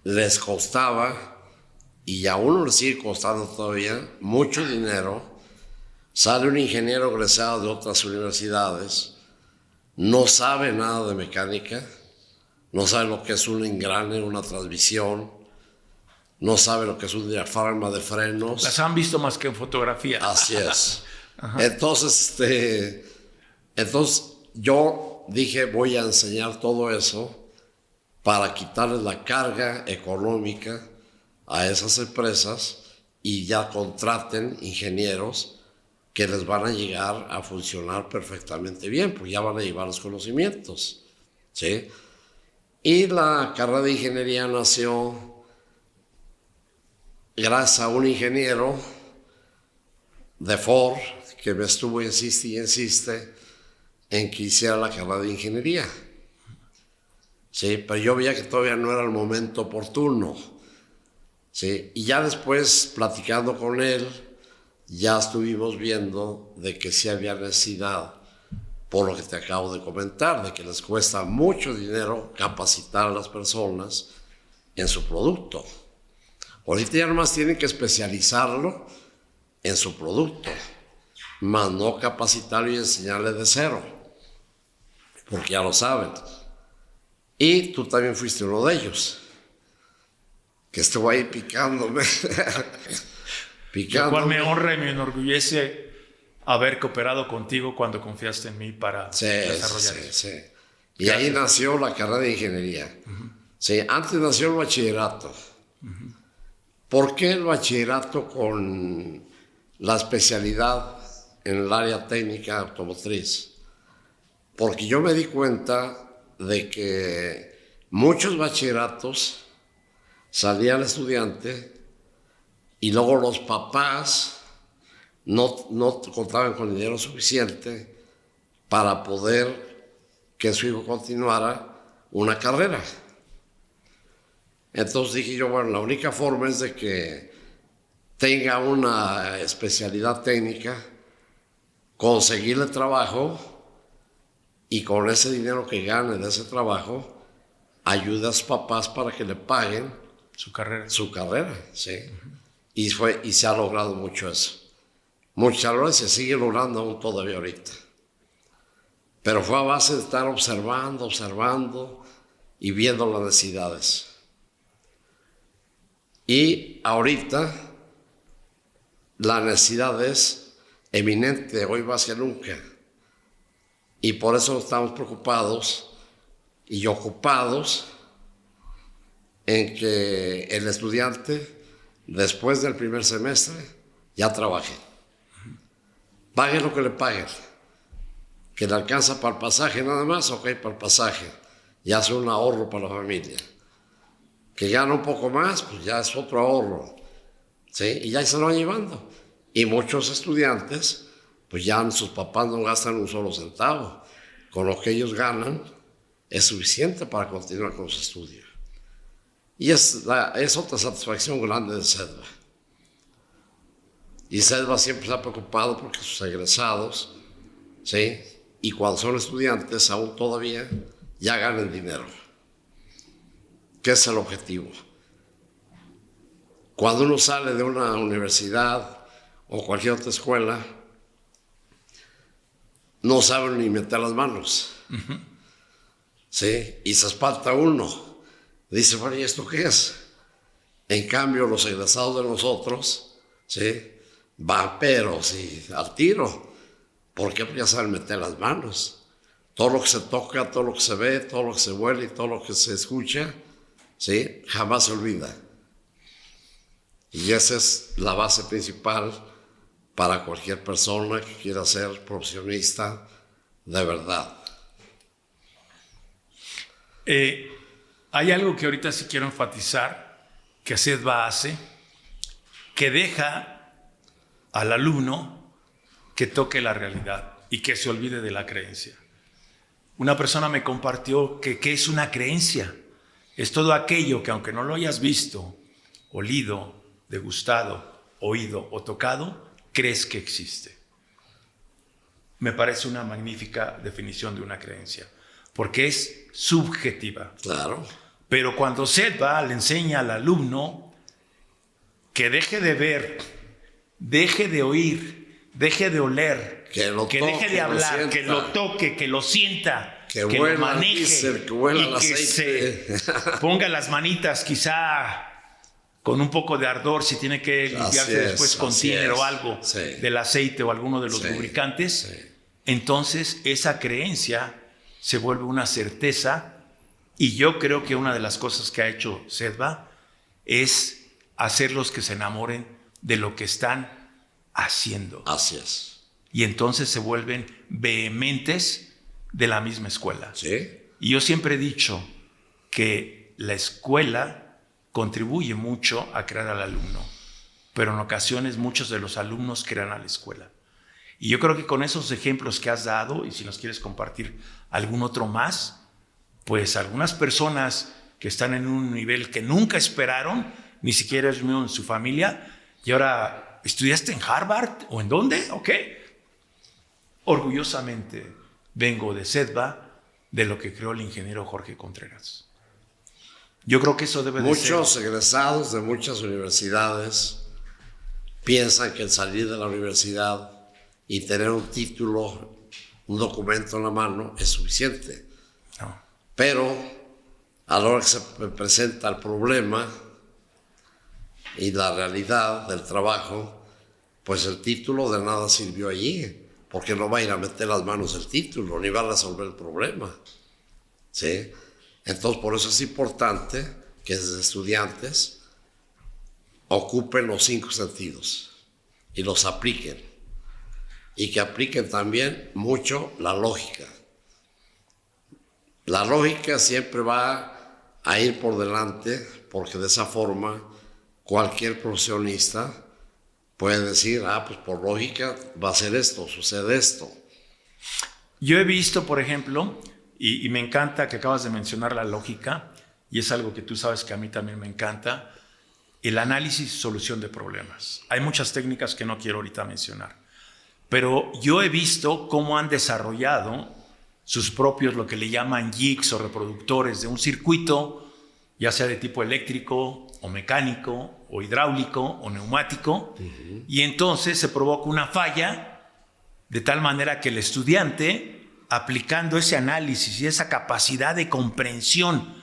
les costaba, y a uno le sigue costando todavía, mucho dinero. Sale un ingeniero egresado de otras universidades, no sabe nada de mecánica, no sabe lo que es un engrane, una transmisión, no sabe lo que es un diafragma de frenos. Las han visto más que en fotografía. Así es. Entonces yo dije, voy a enseñar todo eso para quitarles la carga económica a esas empresas y ya contraten ingenieros que les van a llegar a funcionar perfectamente bien, porque ya van a llevar los conocimientos, ¿sí? Y la carrera de ingeniería nació gracias a un ingeniero de Ford que me estuvo insiste en que hiciera la carrera de ingeniería. Sí, pero yo veía que todavía no era el momento oportuno. Sí, y ya después, platicando con él, ya estuvimos viendo de que sí había necesidad, por lo que te acabo de comentar, de que les cuesta mucho dinero capacitar a las personas en su producto. Ahorita ya nomás tienen que especializarlo en su producto, más no capacitarlo y enseñarle de cero, porque ya lo saben. Y tú también fuiste uno de ellos. que estuvo ahí picándome. Lo cual me honra y me enorgullece haber cooperado contigo cuando confiaste en mí para desarrollar eso. Sí. Y ahí nació la carrera de ingeniería. Sí, antes nació el bachillerato. ¿Por qué el bachillerato con la especialidad en el área técnica automotriz? Porque yo me di cuenta de que muchos bachilleratos salía el estudiante y luego los papás no contaban con dinero suficiente para poder que su hijo continuara una carrera. Entonces dije yo, bueno, la única forma es de que tenga una especialidad técnica, conseguirle trabajo y con ese dinero que gane de ese trabajo, ayuda a sus papás para que le paguen su carrera, sí. Y se ha logrado mucho eso. Muchas veces se sigue logrando aún todavía ahorita. Pero fue a base de estar observando y viendo las necesidades. Y ahorita la necesidad es eminente, hoy más que nunca. Y por eso estamos preocupados y ocupados en que el estudiante, después del primer semestre, ya trabaje. Pague lo que le paguen. Que le alcanza para el pasaje nada más, ok, para el pasaje. Ya hace un ahorro para la familia. Que gana un poco más, pues ya es otro ahorro. ¿Sí? Y ya se lo van llevando. Y muchos estudiantes, pues ya sus papás no gastan un solo centavo. Con lo que ellos ganan, es suficiente para continuar con su estudio. Y es otra satisfacción grande de SEDVA. Y SEDVA siempre se ha preocupado porque sus egresados, ¿sí? Y cuando son estudiantes, aún todavía, ya ganan dinero. ¿Qué es el objetivo? Cuando uno sale de una universidad o cualquier otra escuela, no saben ni meter las manos. ¿Sí? Y se espanta uno. Dice, bueno, ¿y esto qué es? En cambio, los egresados de nosotros, ¿sí? Vaperos y al tiro. ¿Por qué? Porque ya saben meter las manos. Todo lo que se toca, todo lo que se ve, todo lo que se huele y todo lo que se escucha, ¿sí? Jamás se olvida. Y esa es la base principal para cualquier persona que quiera ser profesionista de verdad. Hay algo que ahorita sí quiero enfatizar, que SEDVA hace, que deja al alumno que toque la realidad y que se olvide de la creencia. Una persona me compartió que ¿qué es una creencia? Es todo aquello que aunque no lo hayas visto, olido, degustado, oído o tocado, crees que existe. Me parece una magnífica definición de una creencia, porque es subjetiva. Claro. Pero cuando SEDVA le enseña al alumno que deje de ver, deje de oír, deje de oler, que deje de hablar, que lo toque, que lo sienta, que lo maneje, y que se ponga las manitas quizá con un poco de ardor si tiene que limpiarse después con tiner o algo del aceite o alguno de los lubricantes. Entonces esa creencia se vuelve una certeza, y yo creo que una de las cosas que ha hecho SEDVA es hacerlos que se enamoren de lo que están haciendo. Así es. Y entonces se vuelven vehementes de la misma escuela. Sí. Y yo siempre he dicho que la escuela contribuye mucho a crear al alumno, pero en ocasiones muchos de los alumnos crean a la escuela. Y yo creo que con esos ejemplos que has dado, y si nos quieres compartir algún otro más, pues algunas personas que están en un nivel que nunca esperaron, ni siquiera es mío en su familia, y ahora, ¿estudiaste en Harvard o en dónde? Ok. Orgullosamente vengo de SEDVA, de lo que creó el ingeniero Jorge Contreras. Yo creo que eso debe de ser. Muchos egresados de muchas universidades piensan que el salir de la universidad y tener un título, un documento en la mano es suficiente. No. Pero a la hora que se presenta el problema, y la realidad del trabajo, pues el título de nada sirvió allí, porque no va a ir a meter las manos el título, ni va a resolver el problema. ¿Sí? Entonces, por eso es importante que desde estudiantes ocupen los 5 sentidos y los apliquen. Y que apliquen también mucho la lógica. La lógica siempre va a ir por delante, porque de esa forma cualquier profesionista puede decir, pues por lógica va a ser esto, sucede esto. Yo he visto, por ejemplo, y me encanta que acabas de mencionar la lógica, y es algo que tú sabes que a mí también me encanta, el análisis y solución de problemas. Hay muchas técnicas que no quiero ahorita mencionar, pero yo he visto cómo han desarrollado sus propios, lo que le llaman jigs o reproductores de un circuito, ya sea de tipo eléctrico o mecánico o hidráulico o neumático, y entonces se provoca una falla de tal manera que el estudiante, aplicando ese análisis y esa capacidad de comprensión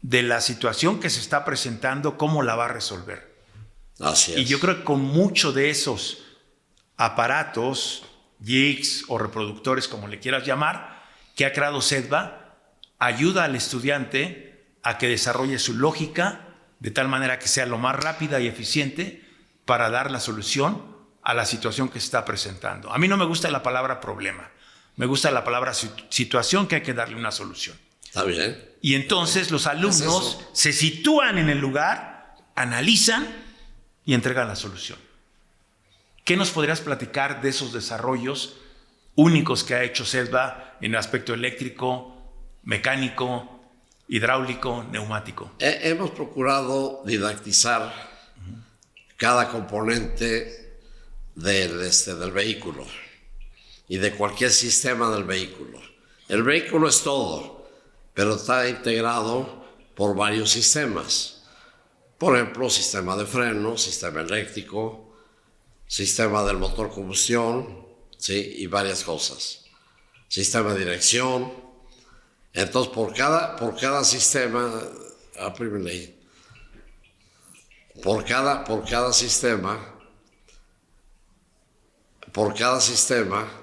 de la situación que se está presentando, cómo la va a resolver. Así es. Y yo creo que con muchos de esos aparatos, jigs o reproductores, como le quieras llamar, que ha creado SEDVA, ayuda al estudiante a que desarrolle su lógica de tal manera que sea lo más rápida y eficiente para dar la solución a la situación que se está presentando. A mí no me gusta la palabra problema, me gusta la palabra situación, que hay que darle una solución. Está bien. Y entonces los alumnos se sitúan en el lugar, analizan y entregan la solución. ¿Qué nos podrías platicar de esos desarrollos únicos que ha hecho SEDVA en el aspecto eléctrico, mecánico, hidráulico, neumático? Hemos procurado didactizar cada componente del vehículo y de cualquier sistema del vehículo. El vehículo es todo, pero está integrado por varios sistemas. Por ejemplo, sistema de freno, sistema eléctrico, sistema del motor combustión, ¿sí? Y varias cosas. Sistema de dirección. Entonces, por cada sistema, por cada sistema,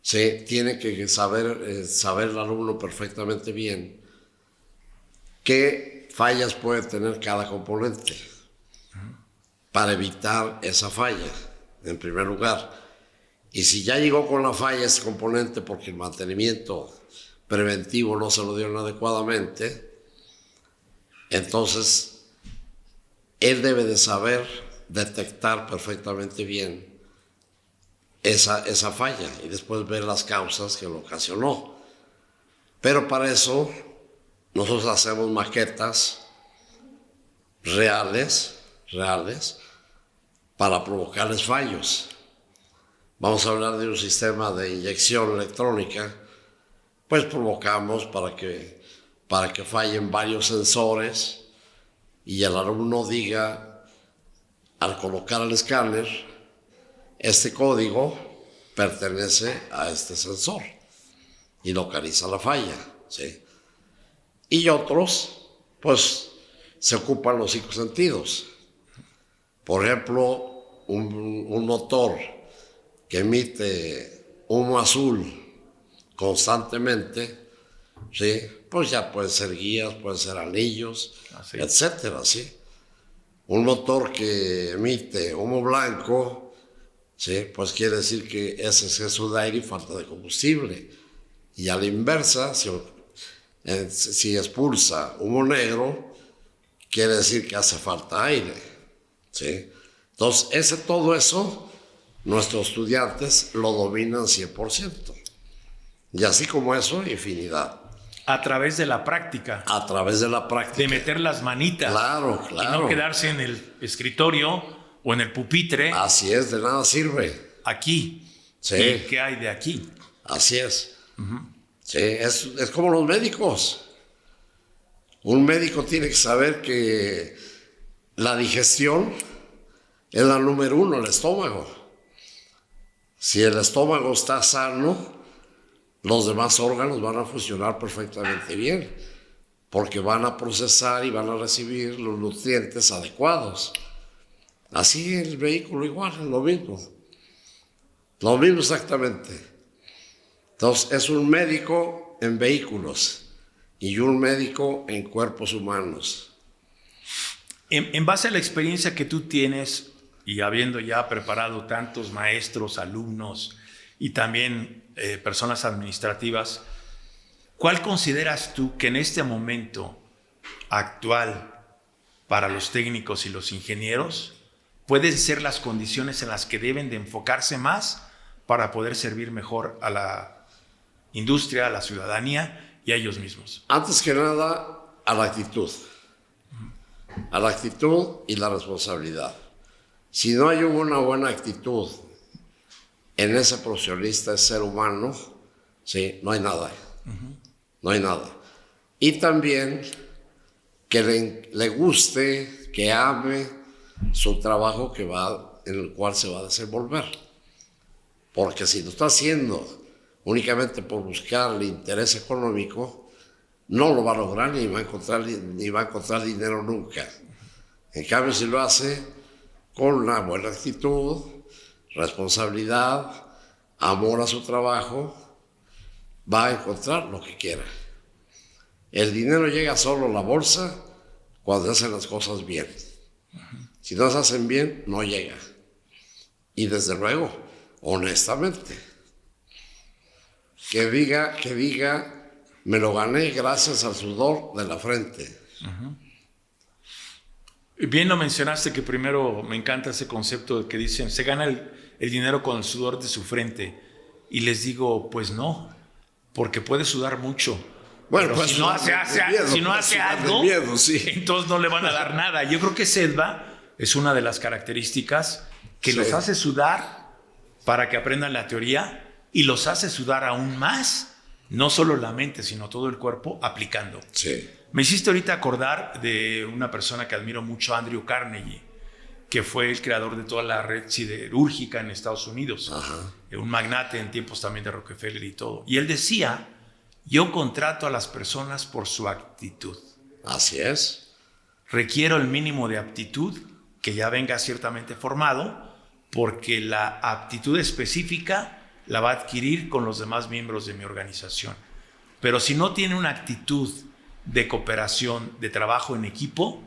se tiene que saber el alumno perfectamente bien qué fallas puede tener cada componente para evitar esa falla, en primer lugar. Y si ya llegó con la falla ese componente porque el mantenimiento preventivo no se lo dieron adecuadamente, entonces él debe de saber detectar perfectamente bien esa falla y después ver las causas que lo ocasionó. Pero para eso nosotros hacemos maquetas reales para provocarles fallos. Vamos a hablar de un sistema de inyección electrónica, pues provocamos para que fallen varios sensores y el alumno diga, al colocar el escáner, este código pertenece a este sensor y localiza la falla, ¿sí? Y otros, pues, se ocupan los 5 sentidos. Por ejemplo, un motor que emite humo azul constantemente, ¿sí? Pues ya pueden ser guías, pueden ser anillos, etcétera, ¿sí? Un motor que emite humo blanco, ¿sí? Pues quiere decir que es exceso de aire y falta de combustible. Y a la inversa, si expulsa humo negro, quiere decir que hace falta aire, ¿sí? Entonces, todo eso, nuestros estudiantes lo dominan 100%. Y así como eso, infinidad. A través de la práctica. A través de la práctica. De meter las manitas. Claro. Y no quedarse en el escritorio o en el pupitre. Así es, de nada sirve. Aquí. Sí. ¿Y qué hay de aquí? Así es. Sí, es como los médicos. Un médico tiene que saber que la digestión es la número 1, el estómago. Si el estómago está sano, los demás órganos van a funcionar perfectamente bien. porque van a procesar y van a recibir los nutrientes adecuados. Así el vehículo igual, es lo mismo. Lo mismo exactamente. Entonces, es un médico en vehículos y un médico en cuerpos humanos. En base a la experiencia que tú tienes y habiendo ya preparado tantos maestros, alumnos y también personas administrativas, ¿cuál consideras tú que en este momento actual para los técnicos y los ingenieros pueden ser las condiciones en las que deben de enfocarse más para poder servir mejor a la industria, a la ciudadanía y a ellos mismos? Antes que nada, a la actitud. A la actitud y la responsabilidad. Si no hay una buena actitud en ese profesionista, ese ser humano, sí, no hay nada. No hay nada. Y también que le guste, que ame su trabajo en el cual se va a desenvolver. Porque si lo está haciendo únicamente por buscar el interés económico, no lo va a lograr ni va a encontrar dinero nunca. En cambio, si lo hace con una buena actitud, responsabilidad, amor a su trabajo, va a encontrar lo que quiera. El dinero llega solo a la bolsa cuando se hacen las cosas bien. Si no se hacen bien, no llega. Y desde luego, honestamente, que diga, me lo gané gracias al sudor de la frente. Bien lo mencionaste, que primero me encanta ese concepto de que dicen, se gana el dinero con el sudor de su frente. Y les digo, pues no, porque puede sudar mucho. Bueno, pues si no hace algo, miedo, sí. Entonces no le van a dar nada. Yo creo que Sedva es una de las características que los hace sudar para que aprendan la teoría y los hace sudar aún más, no solo la mente, sino todo el cuerpo aplicando. Sí. Me hiciste ahorita acordar de una persona que admiro mucho, Andrew Carnegie, que fue el creador de toda la red siderúrgica en Estados Unidos. Un magnate en tiempos también de Rockefeller y todo. Y él decía, yo contrato a las personas por su actitud. Así es. Requiero el mínimo de aptitud, que ya venga ciertamente formado, porque la aptitud específica la va a adquirir con los demás miembros de mi organización. Pero si no tiene una actitud de cooperación, de trabajo en equipo,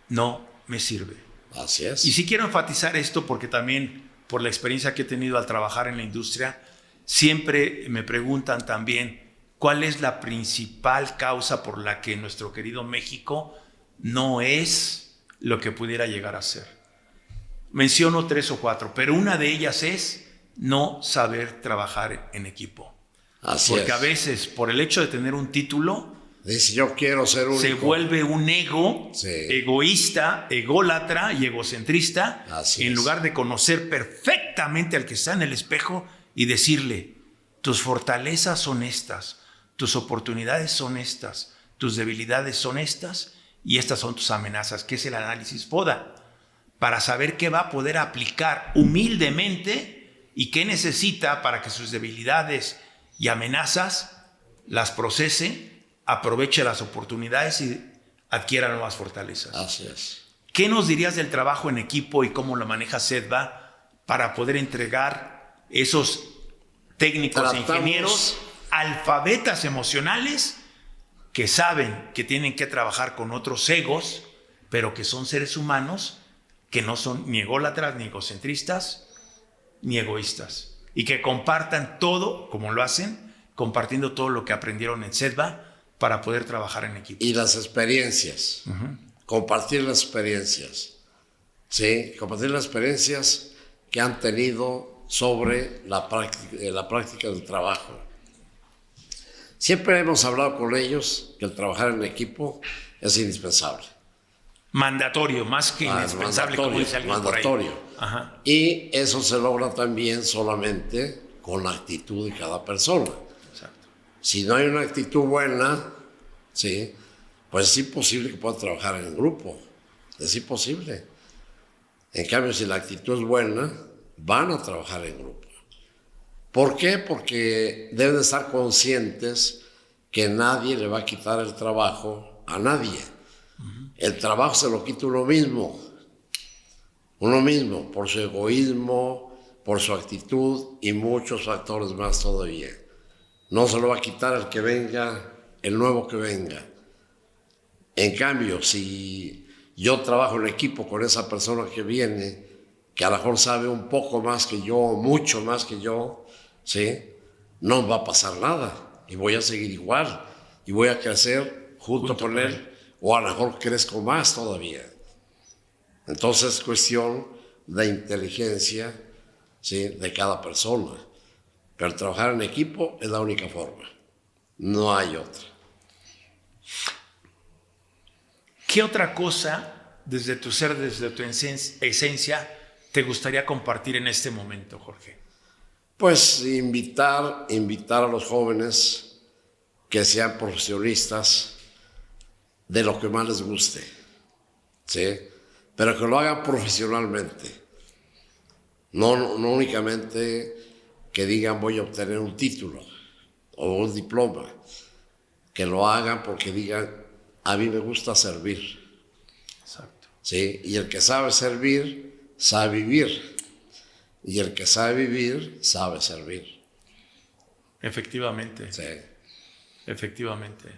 no me sirve. Así es. Y sí quiero enfatizar esto porque también, por la experiencia que he tenido al trabajar en la industria, siempre me preguntan también cuál es la principal causa por la que nuestro querido México no es lo que pudiera llegar a ser. Menciono 3 o 4, pero una de ellas es no saber trabajar en equipo. Así porque es. A veces, por el hecho de tener un título, dice, yo quiero ser único, se vuelve un ego egoísta, ególatra y egocentrista. Así en es. lugar de conocer perfectamente al que está en el espejo y decirle, tus fortalezas son estas, tus oportunidades son estas, tus debilidades son estas y estas son tus amenazas, que es el análisis FODA, para saber qué va a poder aplicar humildemente y qué necesita para que sus debilidades y amenazas las procese, aproveche las oportunidades y adquiera nuevas fortalezas. Así es. ¿Qué nos dirías del trabajo en equipo y cómo lo maneja Sedva para poder entregar esos técnicos e ingenieros alfabetas emocionales que saben que tienen que trabajar con otros egos, pero que son seres humanos que no son ni ególatras, ni egocentristas, ni egoístas, y que compartan todo, como lo hacen, compartiendo todo lo que aprendieron en Sedva para poder trabajar en equipo? Y las experiencias, compartir las experiencias, ¿sí? Compartir las experiencias que han tenido sobre la práctica del trabajo. Siempre hemos hablado con ellos que el trabajar en equipo es indispensable. Mandatorio, más que indispensable, como dice alguien por ahí. Mandatorio. Y eso se logra también solamente con la actitud de cada persona. Exacto. Si no hay una actitud buena, ¿sí? Pues es imposible que puedan trabajar en grupo. Es imposible. En cambio, si la actitud es buena, van a trabajar en grupo. ¿Por qué? Porque deben estar conscientes que nadie le va a quitar el trabajo a nadie. El trabajo se lo quita uno mismo, por su egoísmo, por su actitud y muchos factores más todavía. No se lo va a quitar el que venga, el nuevo que venga. En cambio, si yo trabajo en equipo con esa persona que viene, que a lo mejor sabe un poco más que yo, mucho más que yo, ¿sí? No va a pasar nada y voy a seguir igual y voy a crecer junto con él, o a lo mejor crezco más todavía. Entonces es cuestión de inteligencia, ¿sí? De cada persona. Pero trabajar en equipo es la única forma, no hay otra. ¿Qué otra cosa, desde tu ser, desde tu esencia, te gustaría compartir en este momento, Jorge? Pues invitar a los jóvenes que sean profesionistas de lo que más les guste, ¿sí? Pero que lo hagan profesionalmente. No únicamente que digan voy a obtener un título o un diploma. Que lo hagan porque digan a mí me gusta servir. Exacto. ¿Sí? Y el que sabe servir, sabe vivir. Y el que sabe vivir, sabe servir. Efectivamente. Sí. Efectivamente.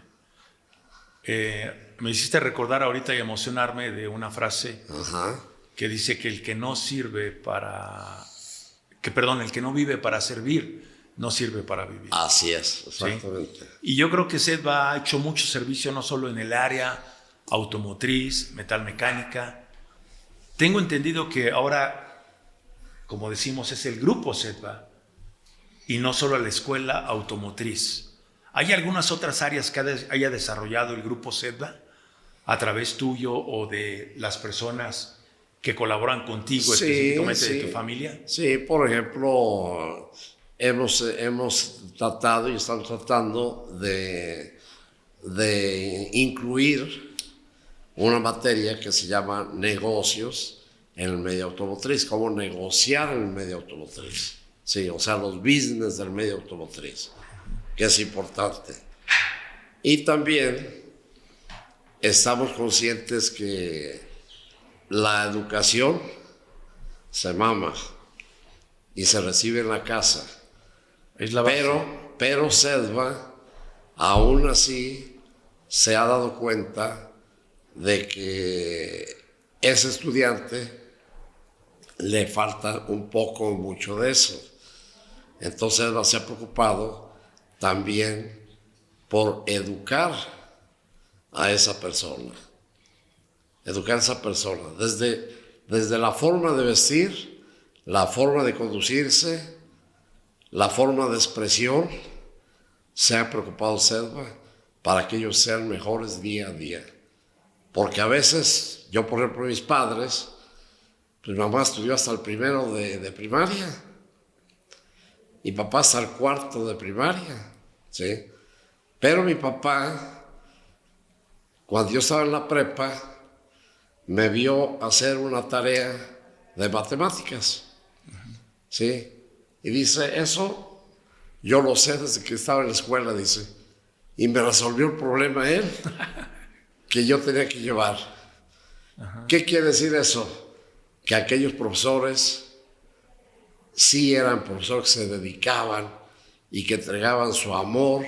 Me hiciste recordar ahorita y emocionarme de una frase que dice que el que no vive para servir, no sirve para vivir. Así es, exactamente. ¿Sí? Y yo creo que Sedva ha hecho mucho servicio no solo en el área automotriz, metalmecánica. Tengo entendido que ahora, como decimos, es el grupo Sedva y no solo la escuela automotriz. ¿Hay algunas otras áreas que haya desarrollado el grupo Sedva a través tuyo o de las personas que colaboran contigo, específicamente de tu familia? Sí, por ejemplo, hemos tratado y estamos tratando de incluir una materia que se llama negocios en el medio automotriz, cómo negociar en el medio automotriz. Sí, o sea, los business del medio automotriz, que es importante. Y también estamos conscientes que la educación se mama y se recibe en la casa. Es la base. Pero Sedva aún así se ha dado cuenta de que ese estudiante le falta mucho de eso. Entonces Sedva se ha preocupado también por educar a esa persona. Educar a esa persona desde la forma de vestir, la forma de conducirse, la forma de expresión. Se ha preocupado Sedva para que ellos sean mejores día a día. Porque a veces, yo por ejemplo, mis padres, pues mamá estudió hasta el primero de primaria y papá hasta el cuarto de primaria, ¿sí? Pero mi papá, cuando yo estaba en la prepa, me vio hacer una tarea de matemáticas, ¿sí? Y dice, eso yo lo sé desde que estaba en la escuela, dice, y me resolvió el problema él, que yo tenía que llevar. ¿Qué quiere decir eso? Que aquellos profesores sí eran profesores que se dedicaban y que entregaban su amor,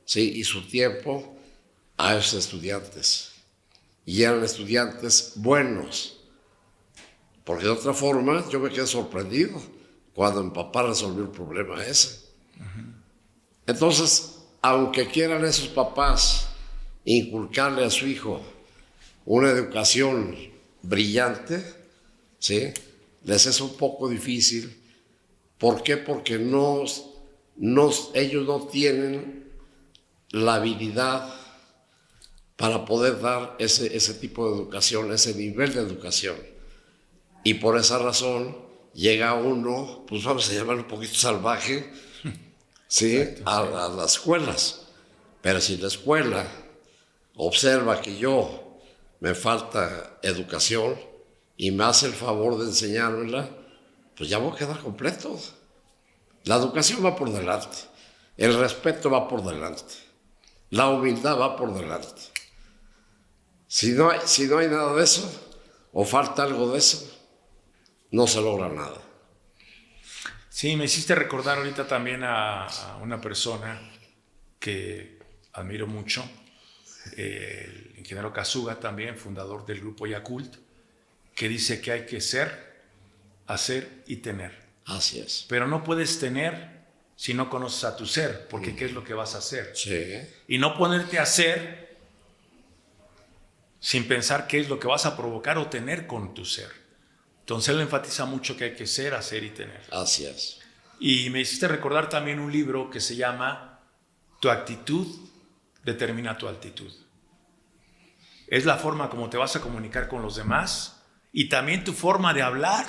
¿sí? Y su tiempo a esos estudiantes. Y eran estudiantes buenos. Porque de otra forma yo me quedé sorprendido cuando mi papá resolvió el problema ese. Entonces, aunque quieran esos papás inculcarle a su hijo una educación brillante, ¿sí? Les es un poco difícil. ¿Por qué? Porque ellos no tienen la habilidad para poder dar ese tipo de educación, ese nivel de educación. Y por esa razón llega uno, pues vamos a llamarlo un poquito salvaje, ¿sí? A las escuelas. Pero si la escuela observa que yo me falta educación y me hace el favor de enseñármela, pues ya voy a quedar completo. La educación va por delante, el respeto va por delante, la humildad va por delante. Si no hay nada de eso, o falta algo de eso, no se logra nada. Sí, me hiciste recordar ahorita también a una persona que admiro mucho, el ingeniero Kazuga también, fundador del grupo Yakult, que dice que hay que ser, hacer y tener. Así es. Pero no puedes tener si no conoces a tu ser, porque ¿qué es lo que vas a hacer? Sí. Y no ponerte a hacer sin pensar qué es lo que vas a provocar o tener con tu ser. Entonces él enfatiza mucho que hay que ser, hacer y tener. Así es. Y me hiciste recordar también un libro que se llama Tu actitud determina tu altitud. Es la forma como te vas a comunicar con los demás y también tu forma de hablar.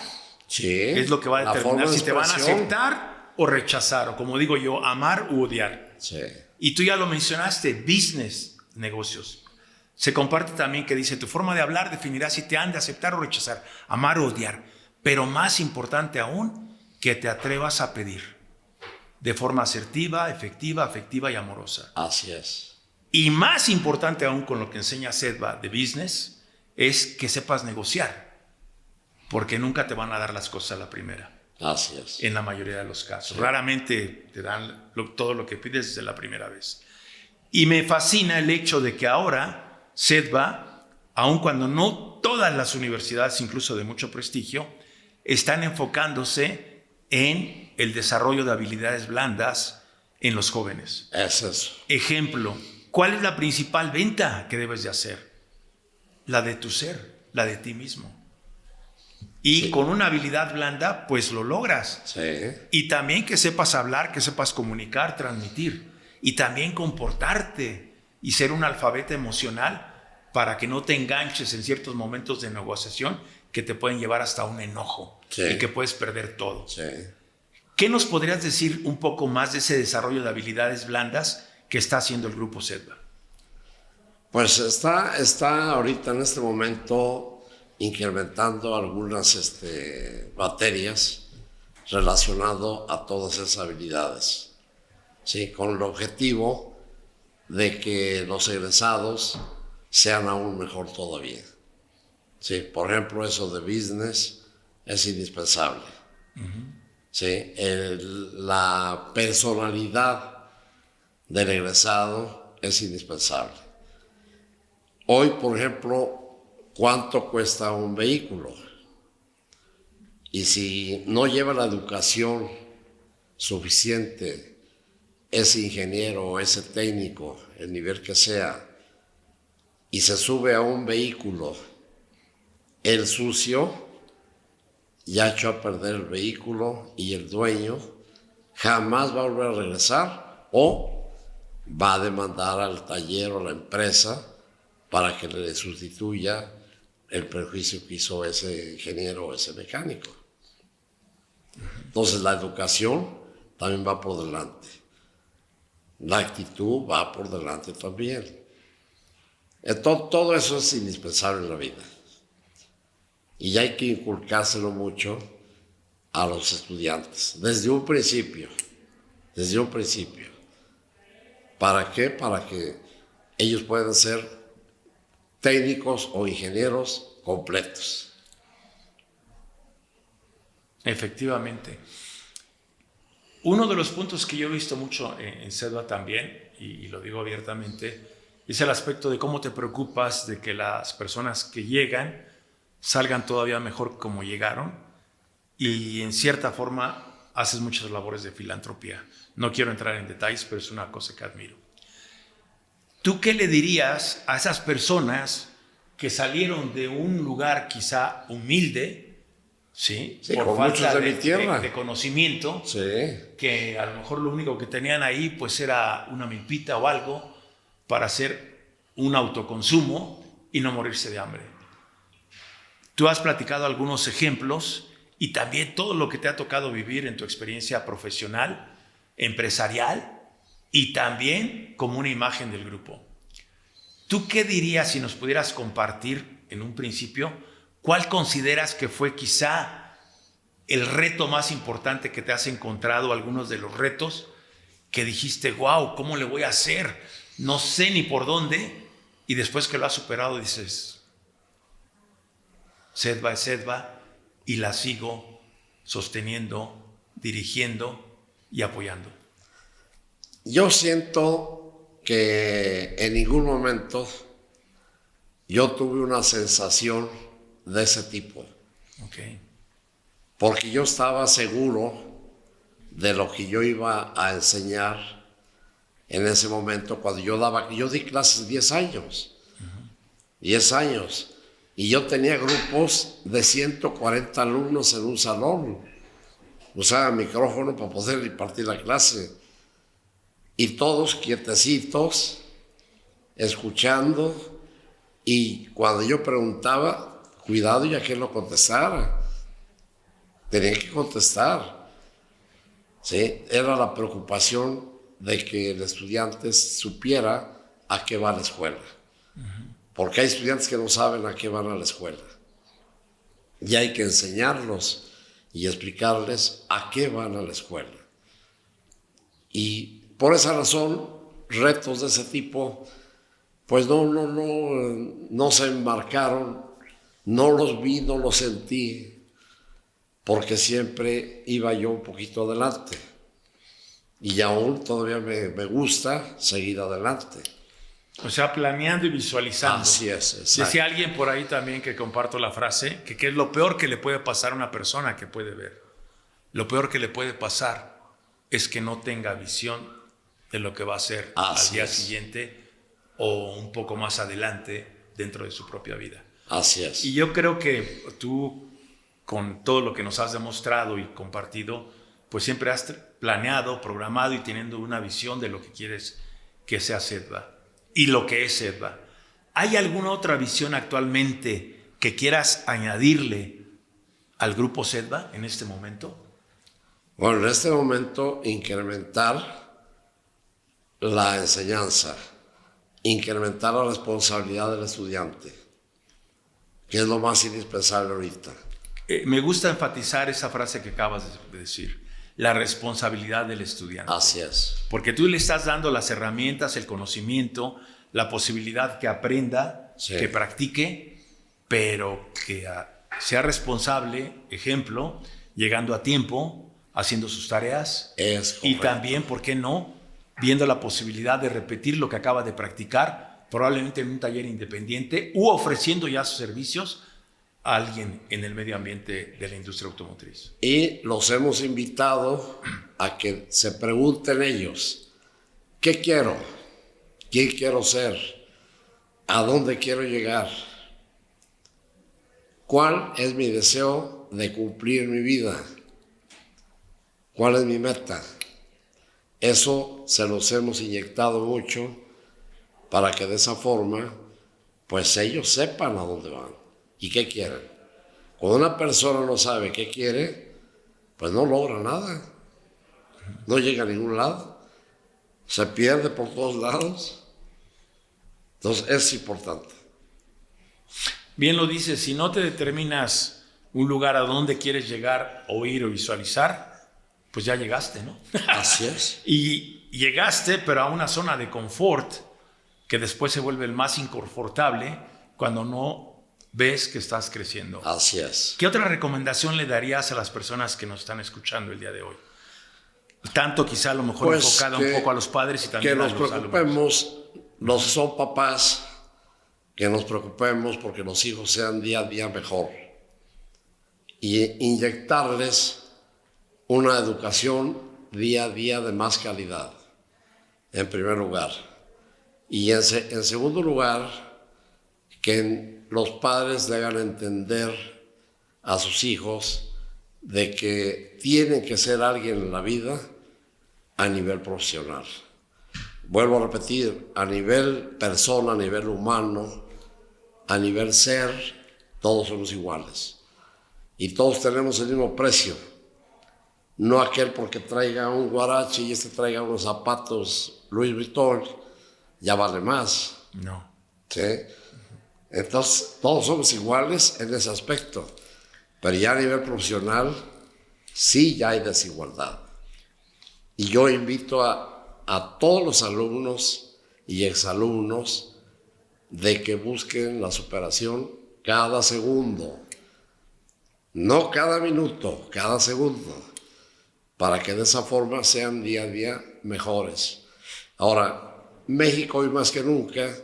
Sí. Es lo que va a determinar si te van a expresión. aceptar o rechazar, o como digo yo, amar u odiar. Sí. Y tú ya lo mencionaste, business, negocios. Se comparte también que dice, tu forma de hablar definirá si te han de aceptar o rechazar, amar o odiar. Pero más importante aún, que te atrevas a pedir de forma asertiva, efectiva, afectiva y amorosa. Así es. Y más importante aún con lo que enseña Sedva de business, es que sepas negociar, porque nunca te van a dar las cosas a la primera. Así es. En la mayoría de los casos. Sí. Raramente te dan todo lo que pides desde la primera vez. Y me fascina el hecho de que ahora Sedva, aun cuando no todas las universidades, incluso de mucho prestigio, están enfocándose en el desarrollo de habilidades blandas en los jóvenes. Es eso. Ejemplo, ¿cuál es la principal venta que debes de hacer? La de tu ser, la de ti mismo. Y Sí. con una habilidad blanda, pues lo logras. Sí. Y también que sepas hablar, que sepas comunicar, transmitir. Y también comportarte y ser un alfabeto emocional para que no te enganches en ciertos momentos de negociación que te pueden llevar hasta un enojo. Sí. Y que puedes perder todo. Sí. ¿Qué nos podrías decir un poco más de ese desarrollo de habilidades blandas que está haciendo el grupo Sedva? Pues está ahorita en este momento incrementando algunas materias relacionado a todas esas habilidades, ¿sí? Con el objetivo de que los egresados sean aún mejor todavía. ¿Sí? Por ejemplo, eso de business es indispensable. ¿Sí? La personalidad del egresado es indispensable. Hoy, por ejemplo, ¿cuánto cuesta un vehículo? Y si no lleva la educación suficiente ese ingeniero o ese técnico, el nivel que sea, y se sube a un vehículo el sucio, ya echó a perder el vehículo y el dueño jamás va a volver a regresar o va a demandar al taller o a la empresa para que le sustituya el perjuicio que hizo ese ingeniero o ese mecánico. Entonces la educación también va por delante. La actitud va por delante también. Todo eso es indispensable en la vida. Y hay que inculcárselo mucho a los estudiantes, desde un principio. ¿Para qué? Para que ellos puedan ser técnicos o ingenieros completos. Efectivamente. Uno de los puntos que yo he visto mucho en Sedva también, y lo digo abiertamente, es el aspecto de cómo te preocupas de que las personas que llegan salgan todavía mejor como llegaron, y en cierta forma haces muchas labores de filantropía. No quiero entrar en detalles, pero es una cosa que admiro. ¿Tú qué le dirías a esas personas que salieron de un lugar quizá humilde, ¿sí? Sí, por con falta muchos de mi tierra. de conocimiento, Sí, que a lo mejor lo único que tenían ahí pues era una milpita o algo para hacer un autoconsumo y no morirse de hambre? Tú has platicado algunos ejemplos y también todo lo que te ha tocado vivir en tu experiencia profesional, empresarial y también como una imagen del grupo. ¿Tú qué dirías si nos pudieras compartir en un principio cuál consideras que fue quizá el reto más importante que te has encontrado, algunos de los retos que dijiste, wow, ¿cómo le voy a hacer? No sé ni por dónde, y después que lo has superado dices, Sedva es Sedva y la sigo sosteniendo, dirigiendo y apoyando? Yo siento que en ningún momento yo tuve una sensación de ese tipo. Okay. Porque yo estaba seguro de lo que yo iba a enseñar en ese momento cuando yo di clases 10 años. 10 años. Y yo tenía grupos de 140 alumnos en un salón. Usaba micrófono para poder impartir la clase. Y todos quietecitos, escuchando. Y cuando yo preguntaba, cuidado ya que no contestara. Tenía que contestar. ¿Sí? Era la preocupación de que el estudiante supiera a qué va a la escuela. Porque hay estudiantes que no saben a qué van a la escuela. Y hay que enseñarlos y explicarles a qué van a la escuela. Y por esa razón, retos de ese tipo, pues no se embarcaron, no los vi, no los sentí, porque siempre iba yo un poquito adelante. Y aún todavía me gusta seguir adelante. O sea, planeando y visualizando. Así es, exacto. Decía alguien por ahí también, que comparto la frase, que es lo peor que le puede pasar a una persona que puede ver. Lo peor que le puede pasar es que no tenga visión de lo que va a hacer al día siguiente o un poco más adelante dentro de su propia vida. Así es. Y yo creo que tú, con todo lo que nos has demostrado y compartido, pues siempre has planeado, programado y teniendo una visión de lo que quieres que sea Sedva y lo que es Sedva. ¿Hay alguna otra visión actualmente que quieras añadirle al grupo Sedva en este momento? Bueno, en este momento incrementar la enseñanza, incrementar la responsabilidad del estudiante, que es lo más indispensable ahorita. Me gusta enfatizar esa frase que acabas de decir, la responsabilidad del estudiante. Así es. Porque tú le estás dando las herramientas, el conocimiento, la posibilidad que aprenda, que practique, pero que sea responsable, ejemplo, llegando a tiempo, haciendo sus tareas. Es correcto. Y también, ¿por qué no?, viendo la posibilidad de repetir lo que acaba de practicar, probablemente en un taller independiente u ofreciendo ya sus servicios a alguien en el medio ambiente de la industria automotriz. Y los hemos invitado a que se pregunten ellos, ¿qué quiero? ¿Quién quiero ser? ¿A dónde quiero llegar? ¿Cuál es mi deseo de cumplir en mi vida? ¿Cuál es mi meta? Eso se los hemos inyectado mucho para que de esa forma, pues ellos sepan a dónde van y qué quieren. Cuando una persona no sabe qué quiere, pues no logra nada, no llega a ningún lado, se pierde por todos lados. Entonces es importante. Bien lo dices, si no te determinas un lugar a donde quieres llegar, o ir o visualizar, pues ya llegaste, ¿no? Así es. Y llegaste, pero a una zona de confort que después se vuelve el más inconfortable cuando no ves que estás creciendo. Así es. ¿Qué otra recomendación le darías a las personas que nos están escuchando el día de hoy? Tanto quizá a lo mejor pues enfocada un poco a los padres y también que a nos los preocupemos, alumnos. los que son papás, que nos preocupemos porque los hijos sean día a día mejor y inyectarles una educación día a día de más calidad, en primer lugar. Y en segundo lugar, que los padres le hagan entender a sus hijos de que tienen que ser alguien en la vida a nivel profesional. Vuelvo a repetir, a nivel persona, a nivel humano, a nivel ser, todos somos iguales. Y todos tenemos el mismo precio. No aquel porque traiga un guarache y este traiga unos zapatos Louis Vuitton, ya vale más. No. ¿Sí? Entonces, todos somos iguales en ese aspecto. Pero ya a nivel profesional, sí ya hay desigualdad. Y yo invito a todos los alumnos y exalumnos de que busquen la superación cada segundo, no cada minuto, cada segundo, para que de esa forma sean día a día mejores. Ahora, México hoy más que nunca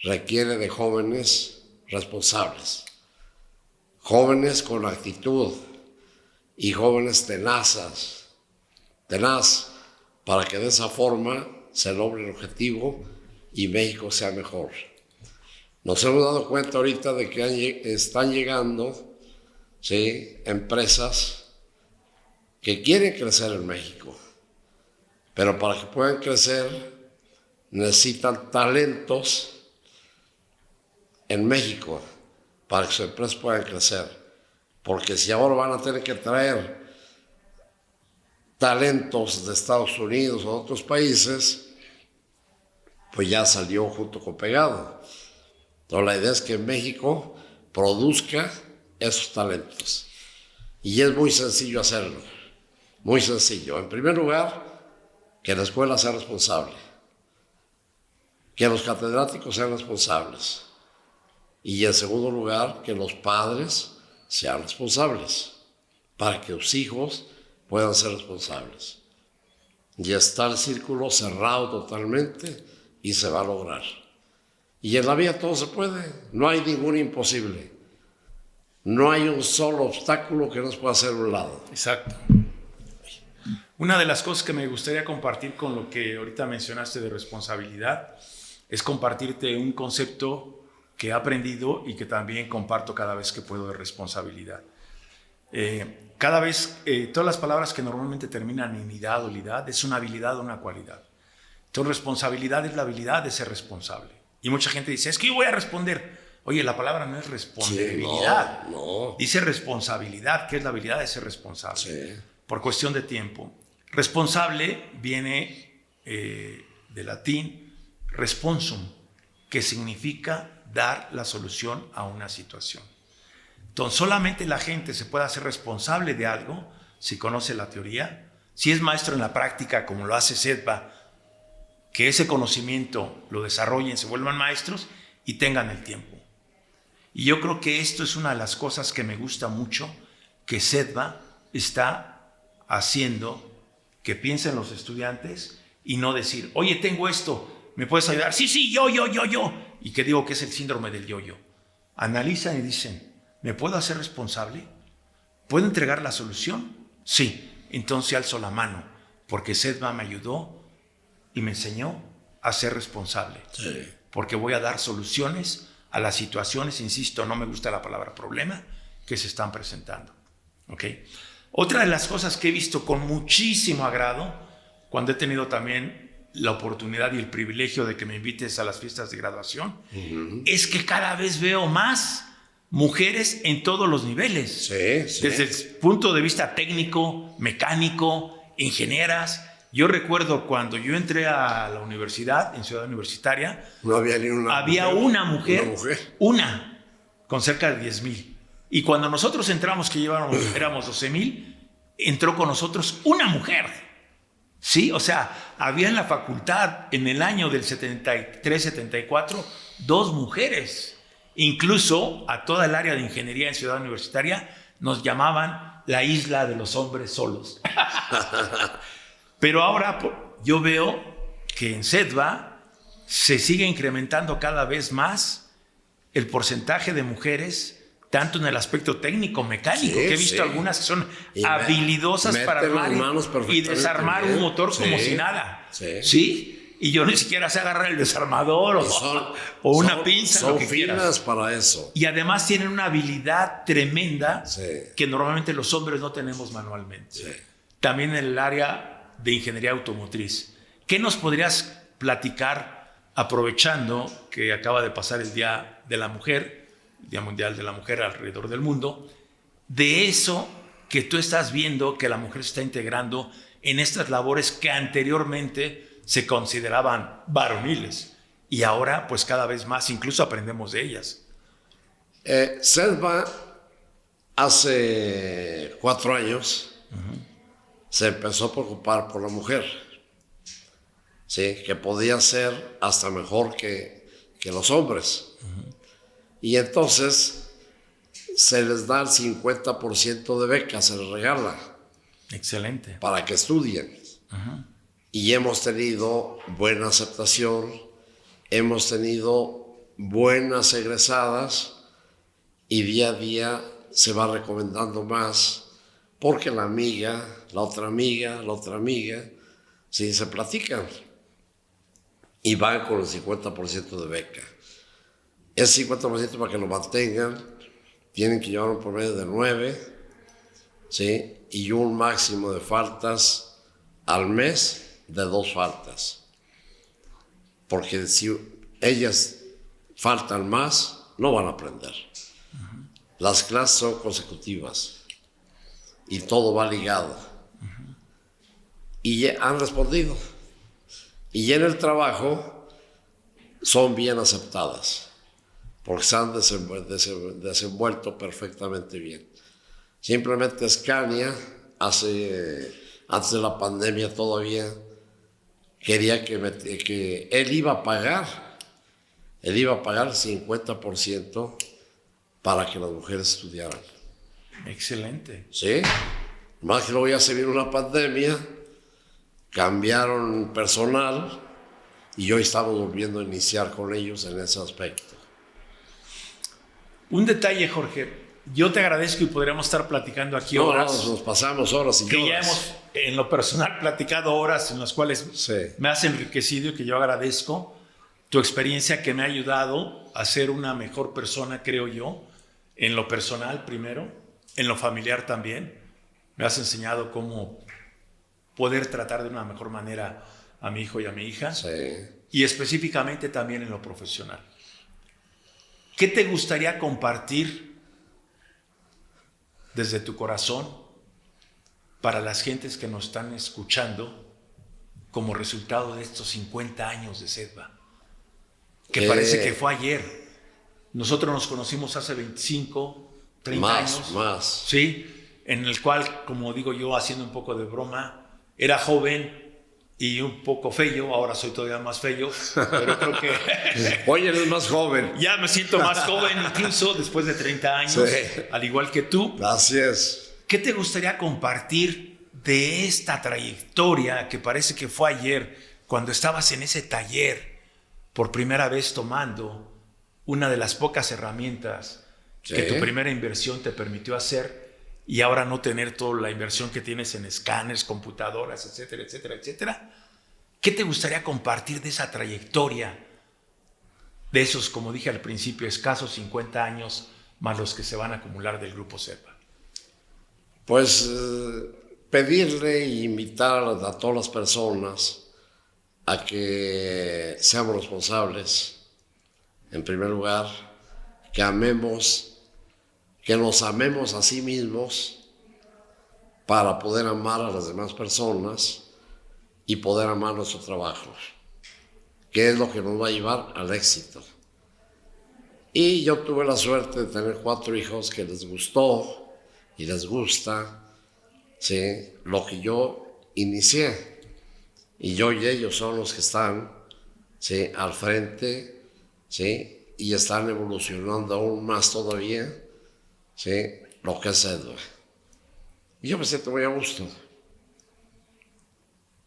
requiere de jóvenes responsables, jóvenes con actitud y jóvenes tenaz, para que de esa forma se logre el objetivo y México sea mejor. Nos hemos dado cuenta ahorita de que están llegando, ¿sí?, empresas que quieren crecer en México, pero para que puedan crecer necesitan talentos en México para que sus empresas puedan crecer. Porque si ahora van a tener que traer talentos de Estados Unidos o de otros países, pues ya salió junto con pegado. Entonces la idea es que México produzca esos talentos. Y es muy sencillo hacerlo. Muy sencillo. En primer lugar, que la escuela sea responsable. Que los catedráticos sean responsables. Y en segundo lugar, que los padres sean responsables, para que los hijos puedan ser responsables. Y está el círculo cerrado totalmente y se va a lograr. Y en la vida todo se puede, no hay ningún imposible. No hay un solo obstáculo que nos pueda hacer a un lado. Exacto. Una de las cosas que me gustaría compartir con lo que ahorita mencionaste de responsabilidad es compartirte un concepto que he aprendido y que también comparto cada vez que puedo, de responsabilidad. Cada vez, todas las palabras que normalmente terminan en idad o lidad es una habilidad o una cualidad. Entonces, responsabilidad es la habilidad de ser responsable. Y mucha gente dice, es que yo voy a responder. Oye, la palabra no es responsabilidad. Sí, no. Dice responsabilidad, que es la habilidad de ser responsable. Sí. Por cuestión de tiempo. Responsable viene de latín responsum, que significa dar la solución a una situación. Entonces, solamente la gente se puede hacer responsable de algo si conoce la teoría, si es maestro en la práctica, como lo hace SEDVA, que ese conocimiento lo desarrollen, se vuelvan maestros y tengan el tiempo. Y yo creo que esto es una de las cosas que me gusta mucho, que SEDVA está haciendo, que piensen los estudiantes y no decir, oye, tengo esto, ¿me puedes ayudar? Sí, yo. Y que digo que es el síndrome del yo-yo. Analizan y dicen, ¿me puedo hacer responsable? ¿Puedo entregar la solución? Sí. Entonces alzo la mano, porque SEDVA me ayudó y me enseñó a ser responsable. Sí. Porque voy a dar soluciones a las situaciones, insisto, no me gusta la palabra problema, que se están presentando. ¿Okay? Otra de las cosas que he visto con muchísimo agrado, cuando he tenido también la oportunidad y el privilegio de que me invites a las fiestas de graduación, es que cada vez veo más mujeres en todos los niveles. Sí. Desde el punto de vista técnico, mecánico, ingenieras. Yo recuerdo cuando yo entré a la universidad, en Ciudad Universitaria, no había ni una había mujer. Una mujer, con cerca de 10,000. Y cuando nosotros entramos, que éramos 12,000, entró con nosotros una mujer. Sí, o sea, había en la facultad, en el año del 73-74, 2 mujeres. Incluso a toda el área de ingeniería en Ciudad Universitaria nos llamaban la isla de los hombres solos. Pero ahora yo veo que en SEDVA se sigue incrementando cada vez más el porcentaje de mujeres, tanto en el aspecto técnico, mecánico, que he visto algunas que son habilidosas para armar y desarmar un motor como si nada. ¿Sí? Y yo ni siquiera sé agarrar el desarmador o una pinza. Son lo que finas quieras. para eso. Y además tienen una habilidad tremenda Sí. que normalmente los hombres no tenemos manualmente. Sí. También en el área de ingeniería automotriz. ¿Qué nos podrías platicar, aprovechando que acaba de pasar el Día de la Mujer, el Día Mundial de la Mujer alrededor del mundo, de eso que tú estás viendo que la mujer se está integrando en estas labores que anteriormente se consideraban varoniles y ahora pues cada vez más incluso aprendemos de ellas? SEDVA hace 4 años se empezó a preocupar por la mujer, ¿sí? Que podía ser hasta mejor que que los hombres. Y entonces se les da el 50% de beca, se les regala. Excelente. Para que estudien. Y hemos tenido buena aceptación, hemos tenido buenas egresadas y día a día se va recomendando más porque la amiga, la otra amiga, sí, se platican y van con el 50% de beca. Ese 50% para que lo mantengan tienen que llevar un promedio de 9, ¿sí? Y un máximo de faltas al mes de 2 faltas. Porque si ellas faltan más, no van a aprender. Las clases son consecutivas y todo va ligado. Y han respondido. Y en el trabajo son bien aceptadas, porque se han desenvuelto perfectamente bien. Simplemente Scania, antes de la pandemia todavía, quería que él iba a pagar el 50% para que las mujeres estudiaran. Excelente. ¿Sí? Más que luego ya se vino una pandemia, cambiaron personal y hoy estamos volviendo a iniciar con ellos en ese aspecto. Un detalle, Jorge. Yo te agradezco y podríamos estar platicando aquí horas. Nos pasamos horas y que horas. Ya hemos, en lo personal, platicado horas en las cuales me has enriquecido y que yo agradezco tu experiencia que me ha ayudado a ser una mejor persona, creo yo, en lo personal primero, en lo familiar también. Me has enseñado cómo poder tratar de una mejor manera a mi hijo y a mi hija. Sí. Y específicamente también en lo profesional. ¿Qué te gustaría compartir desde tu corazón para las gentes que nos están escuchando como resultado de estos 50 años de Sedva? Que parece que fue ayer. Nosotros nos conocimos hace 25, 30 años. Más. Sí, en el cual, como digo yo, haciendo un poco de broma, era joven y un poco feo. Ahora soy todavía más feo, pero creo que hoy eres más joven. Ya me siento más joven, incluso después de 30 años, sí. Al igual que tú. Gracias. ¿Qué te gustaría compartir de esta trayectoria que parece que fue ayer, cuando estabas en ese taller, por primera vez tomando una de las pocas herramientas que tu primera inversión te permitió hacer y ahora no tener toda la inversión que tienes en escáneres, computadoras, etcétera, etcétera, etcétera? ¿Qué te gustaría compartir de esa trayectoria, de esos, como dije al principio, escasos 50 años más los que se van a acumular del Grupo Sedva? Pues pedirle e invitar a todas las personas a que seamos responsables, en primer lugar, que nos amemos a sí mismos para poder amar a las demás personas y poder amar nuestro trabajo, que es lo que nos va a llevar al éxito. Y yo tuve la suerte de tener 4 hijos que les gustó y les gusta, ¿sí?, lo que yo inicié. Y yo y ellos son los que están, ¿sí?, al frente, ¿sí?, y están evolucionando aún más todavía, ¿sí?, lo que es Sedva. Y yo me siento muy a gusto,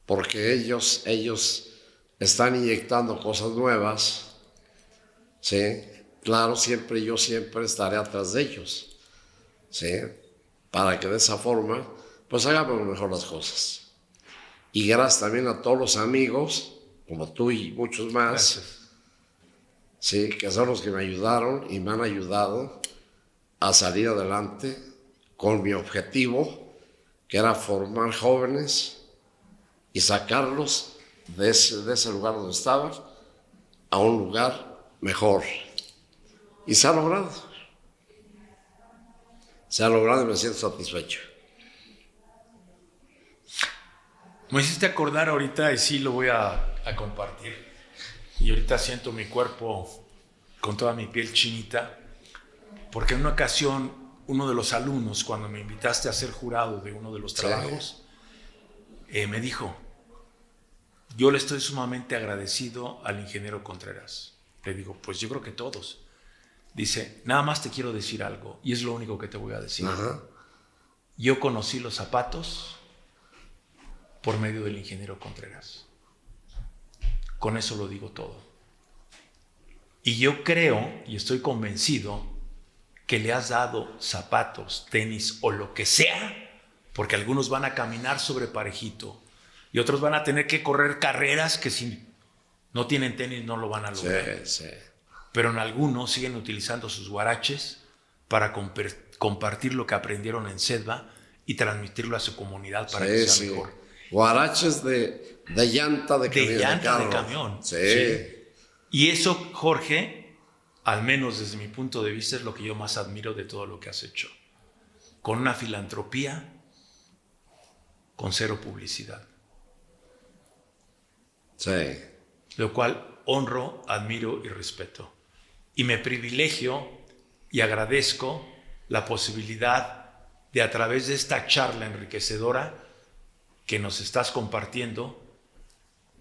porque ellos están inyectando cosas nuevas, ¿sí? Claro, yo siempre estaré atrás de ellos, ¿sí?, para que de esa forma, pues hagamos mejor las cosas. Y gracias también a todos los amigos, como tú y muchos más, gracias, sí, que son los que me ayudaron y me han ayudado a salir adelante con mi objetivo, que era formar jóvenes y sacarlos de ese lugar donde estaban a un lugar mejor. Y se ha logrado. Se ha logrado y me siento satisfecho. Me hiciste acordar ahorita, y sí lo voy a compartir, y ahorita siento mi cuerpo con toda mi piel chinita, porque en una ocasión uno de los alumnos, cuando me invitaste a ser jurado de uno de los trabajos, me dijo: yo le estoy sumamente agradecido al ingeniero Contreras. Le digo, pues yo creo que todos. Dice, nada más te quiero decir algo, y es lo único que te voy a decir. Ajá. Yo conocí los zapatos por medio del ingeniero Contreras. Con eso lo digo todo. Y yo creo, y estoy convencido, que le has dado zapatos, tenis o lo que sea, porque algunos van a caminar sobre parejito y otros van a tener que correr carreras que si no tienen tenis no lo van a lograr. Sí, sí. Pero en algunos siguen utilizando sus guaraches para compartir lo que aprendieron en Sedva y transmitirlo a su comunidad para que sea mejor. Guaraches de llanta de camión. De llanta de camión. Sí. Y eso, Jorge, al menos desde mi punto de vista, es lo que yo más admiro de todo lo que has hecho. Con una filantropía, con cero publicidad. Sí. Lo cual honro, admiro y respeto. Y me privilegio y agradezco la posibilidad de, a través de esta charla enriquecedora que nos estás compartiendo,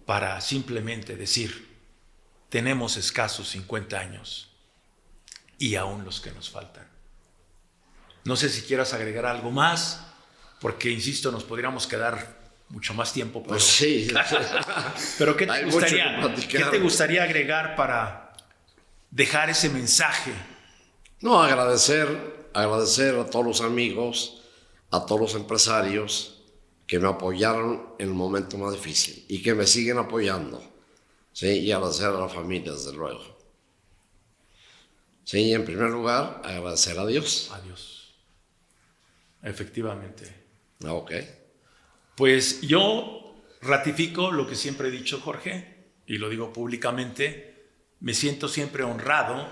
para simplemente decir, tenemos escasos 50 años y aún los que nos faltan. No sé si quieras agregar algo más, porque, insisto, nos podríamos quedar mucho más tiempo. Pero, sí. pero ¿qué te gustaría agregar para dejar ese mensaje? No, agradecer a todos los amigos, a todos los empresarios que me apoyaron en el momento más difícil y que me siguen apoyando. Sí, y agradecer a la familia, desde luego. Sí, y en primer lugar, agradecer a Dios. A Dios. Efectivamente. Ok. Pues yo ratifico lo que siempre he dicho, Jorge, y lo digo públicamente. Me siento siempre honrado,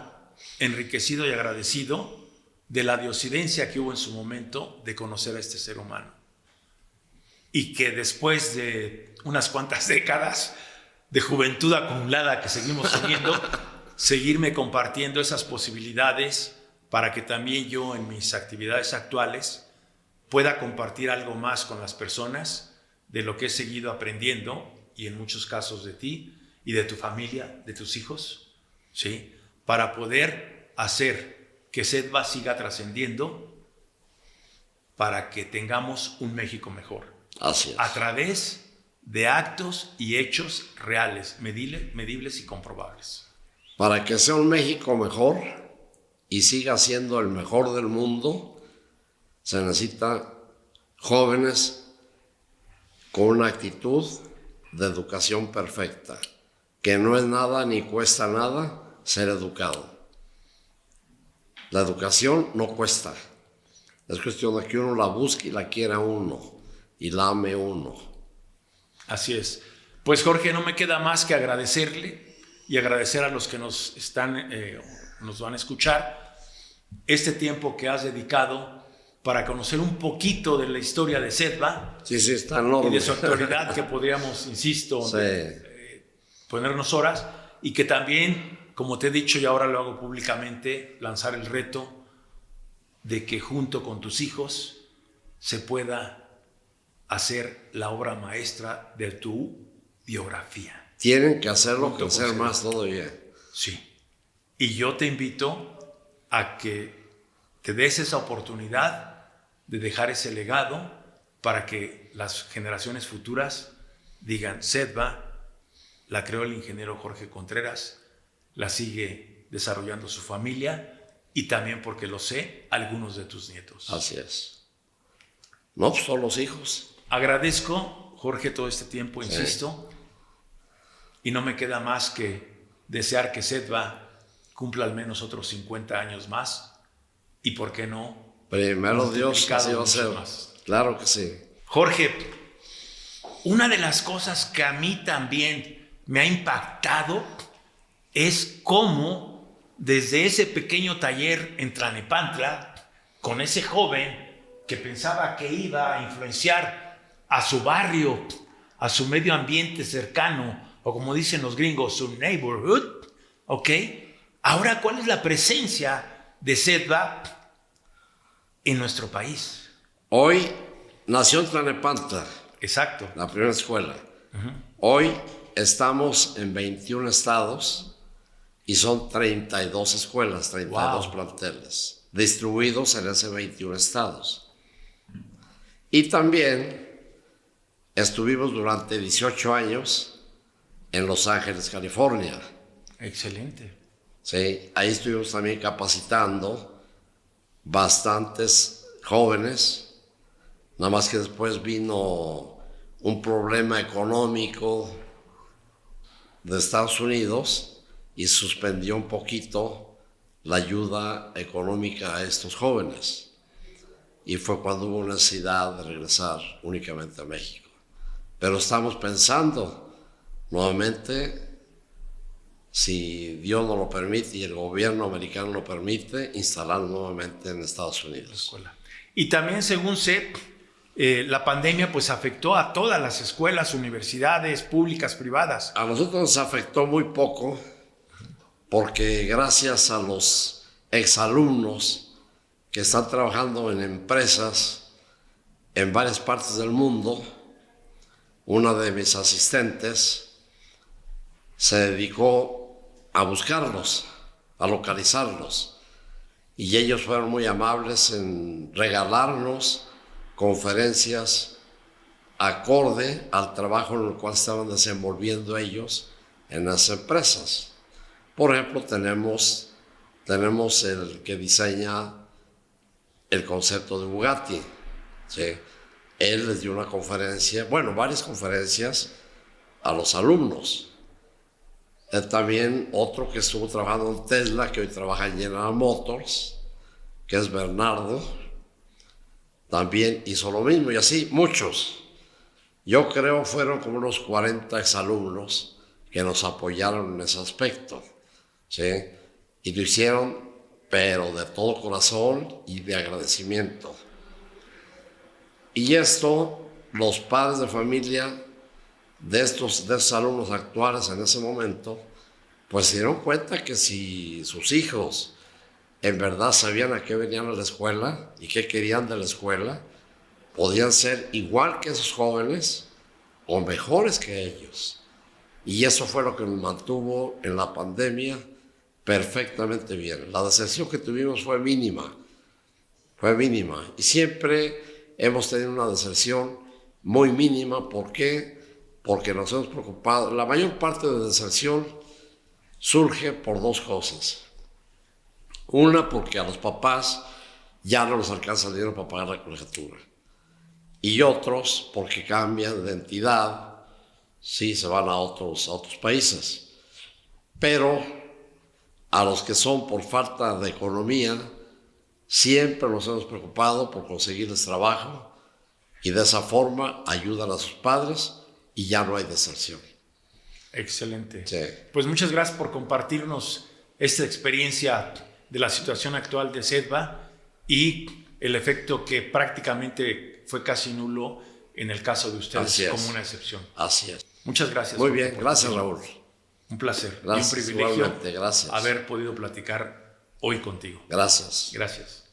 enriquecido y agradecido de la diosidencia que hubo en su momento de conocer a este ser humano. Y que después de unas cuantas décadas de juventud acumulada que seguimos teniendo, seguirme compartiendo esas posibilidades para que también yo en mis actividades actuales pueda compartir algo más con las personas de lo que he seguido aprendiendo, y en muchos casos de ti y de tu familia, de tus hijos, ¿sí? Para poder hacer que Sedva siga trascendiendo, para que tengamos un México mejor. Así es. A través de actos y hechos reales, medibles y comprobables. Para que sea un México mejor y siga siendo el mejor del mundo, se necesita jóvenes con una actitud de educación perfecta, que no es nada ni cuesta nada ser educado. La educación no cuesta, es cuestión de que uno la busque y la quiera uno y la ame uno. Así es. Pues, Jorge, no me queda más que agradecerle y agradecer a los que nos van a escuchar este tiempo que has dedicado para conocer un poquito de la historia de Sedva. Sí, está enorme. Y de su actualidad, que podríamos, insisto, ponernos horas, y que también, como te he dicho y ahora lo hago públicamente, lanzar el reto de que junto con tus hijos se pueda hacer la obra maestra de tu biografía. Tienen que hacerlo, crecer más todavía. Sí. Y yo te invito a que te des esa oportunidad de dejar ese legado para que las generaciones futuras digan, Sedva la creó el ingeniero Jorge Contreras, la sigue desarrollando su familia y también, porque lo sé, algunos de tus nietos. Así es. No, pues son los hijos. Agradezco, Jorge, todo este tiempo, insisto, y no me queda más que desear que Sedva cumpla al menos otros 50 años más, y por qué no, primero Dios, así va a ser. Más. Claro que sí. Jorge, una de las cosas que a mí también me ha impactado es cómo desde ese pequeño taller en Tlalnepantla, con ese joven que pensaba que iba a influenciar a su barrio, a su medio ambiente cercano, o como dicen los gringos, su neighborhood, ¿ok? Ahora, ¿cuál es la presencia de Sedva en nuestro país? Hoy nació en Tlalnepantla. Exacto. La primera escuela. Hoy estamos en 21 estados y son 32 escuelas, 32 Wow. planteles, distribuidos en ese 21 estados. Y también estuvimos durante 18 años en Los Ángeles, California. Excelente. Sí, ahí estuvimos también capacitando bastantes jóvenes, nada más que después vino un problema económico de Estados Unidos y suspendió un poquito la ayuda económica a estos jóvenes. Y fue cuando hubo necesidad de regresar únicamente a México. Pero estamos pensando nuevamente, si Dios nos lo permite y el gobierno americano lo permite, instalar nuevamente en Estados Unidos. Escuela. Y también, según sé, la pandemia pues afectó a todas las escuelas, universidades públicas, privadas. A nosotros nos afectó muy poco porque gracias a los exalumnos que están trabajando en empresas en varias partes del mundo, una de mis asistentes se dedicó a buscarlos, a localizarlos, y ellos fueron muy amables en regalarnos conferencias acorde al trabajo en el cual estaban desenvolviendo ellos en las empresas. Por ejemplo, tenemos el que diseña el concepto de Bugatti, ¿sí? Él les dio una conferencia, bueno, varias conferencias a los alumnos. También otro que estuvo trabajando en Tesla, que hoy trabaja en General Motors, que es Bernardo, también hizo lo mismo, y así muchos. Yo creo fueron como unos 40 exalumnos que nos apoyaron en ese aspecto, ¿sí? Y lo hicieron, pero de todo corazón y de agradecimiento. Y esto, los padres de familia de estos alumnos actuales en ese momento, pues se dieron cuenta que si sus hijos en verdad sabían a qué venían a la escuela y qué querían de la escuela, podían ser igual que esos jóvenes o mejores que ellos. Y eso fue lo que nos mantuvo en la pandemia perfectamente bien. La deserción que tuvimos fue mínima, y siempre hemos tenido una deserción muy mínima. ¿Por qué? Porque nos hemos preocupado. La mayor parte de deserción surge por dos cosas. Una, porque a los papás ya no les alcanza el dinero para pagar la colegiatura. Y otros, porque cambian de entidad, sí, se van a otros países. Pero a los que son por falta de economía, siempre nos hemos preocupado por conseguirles trabajo y de esa forma ayudan a sus padres y ya no hay deserción. Excelente. Sí. Pues muchas gracias por compartirnos esta experiencia de la situación actual de SEDVA y el efecto que prácticamente fue casi nulo en el caso de ustedes como una excepción. Así es. Muchas gracias. Muy bien, gracias, Raúl. Un placer Gracias, y un privilegio gracias. haber podido platicar hoy contigo. Gracias. Gracias.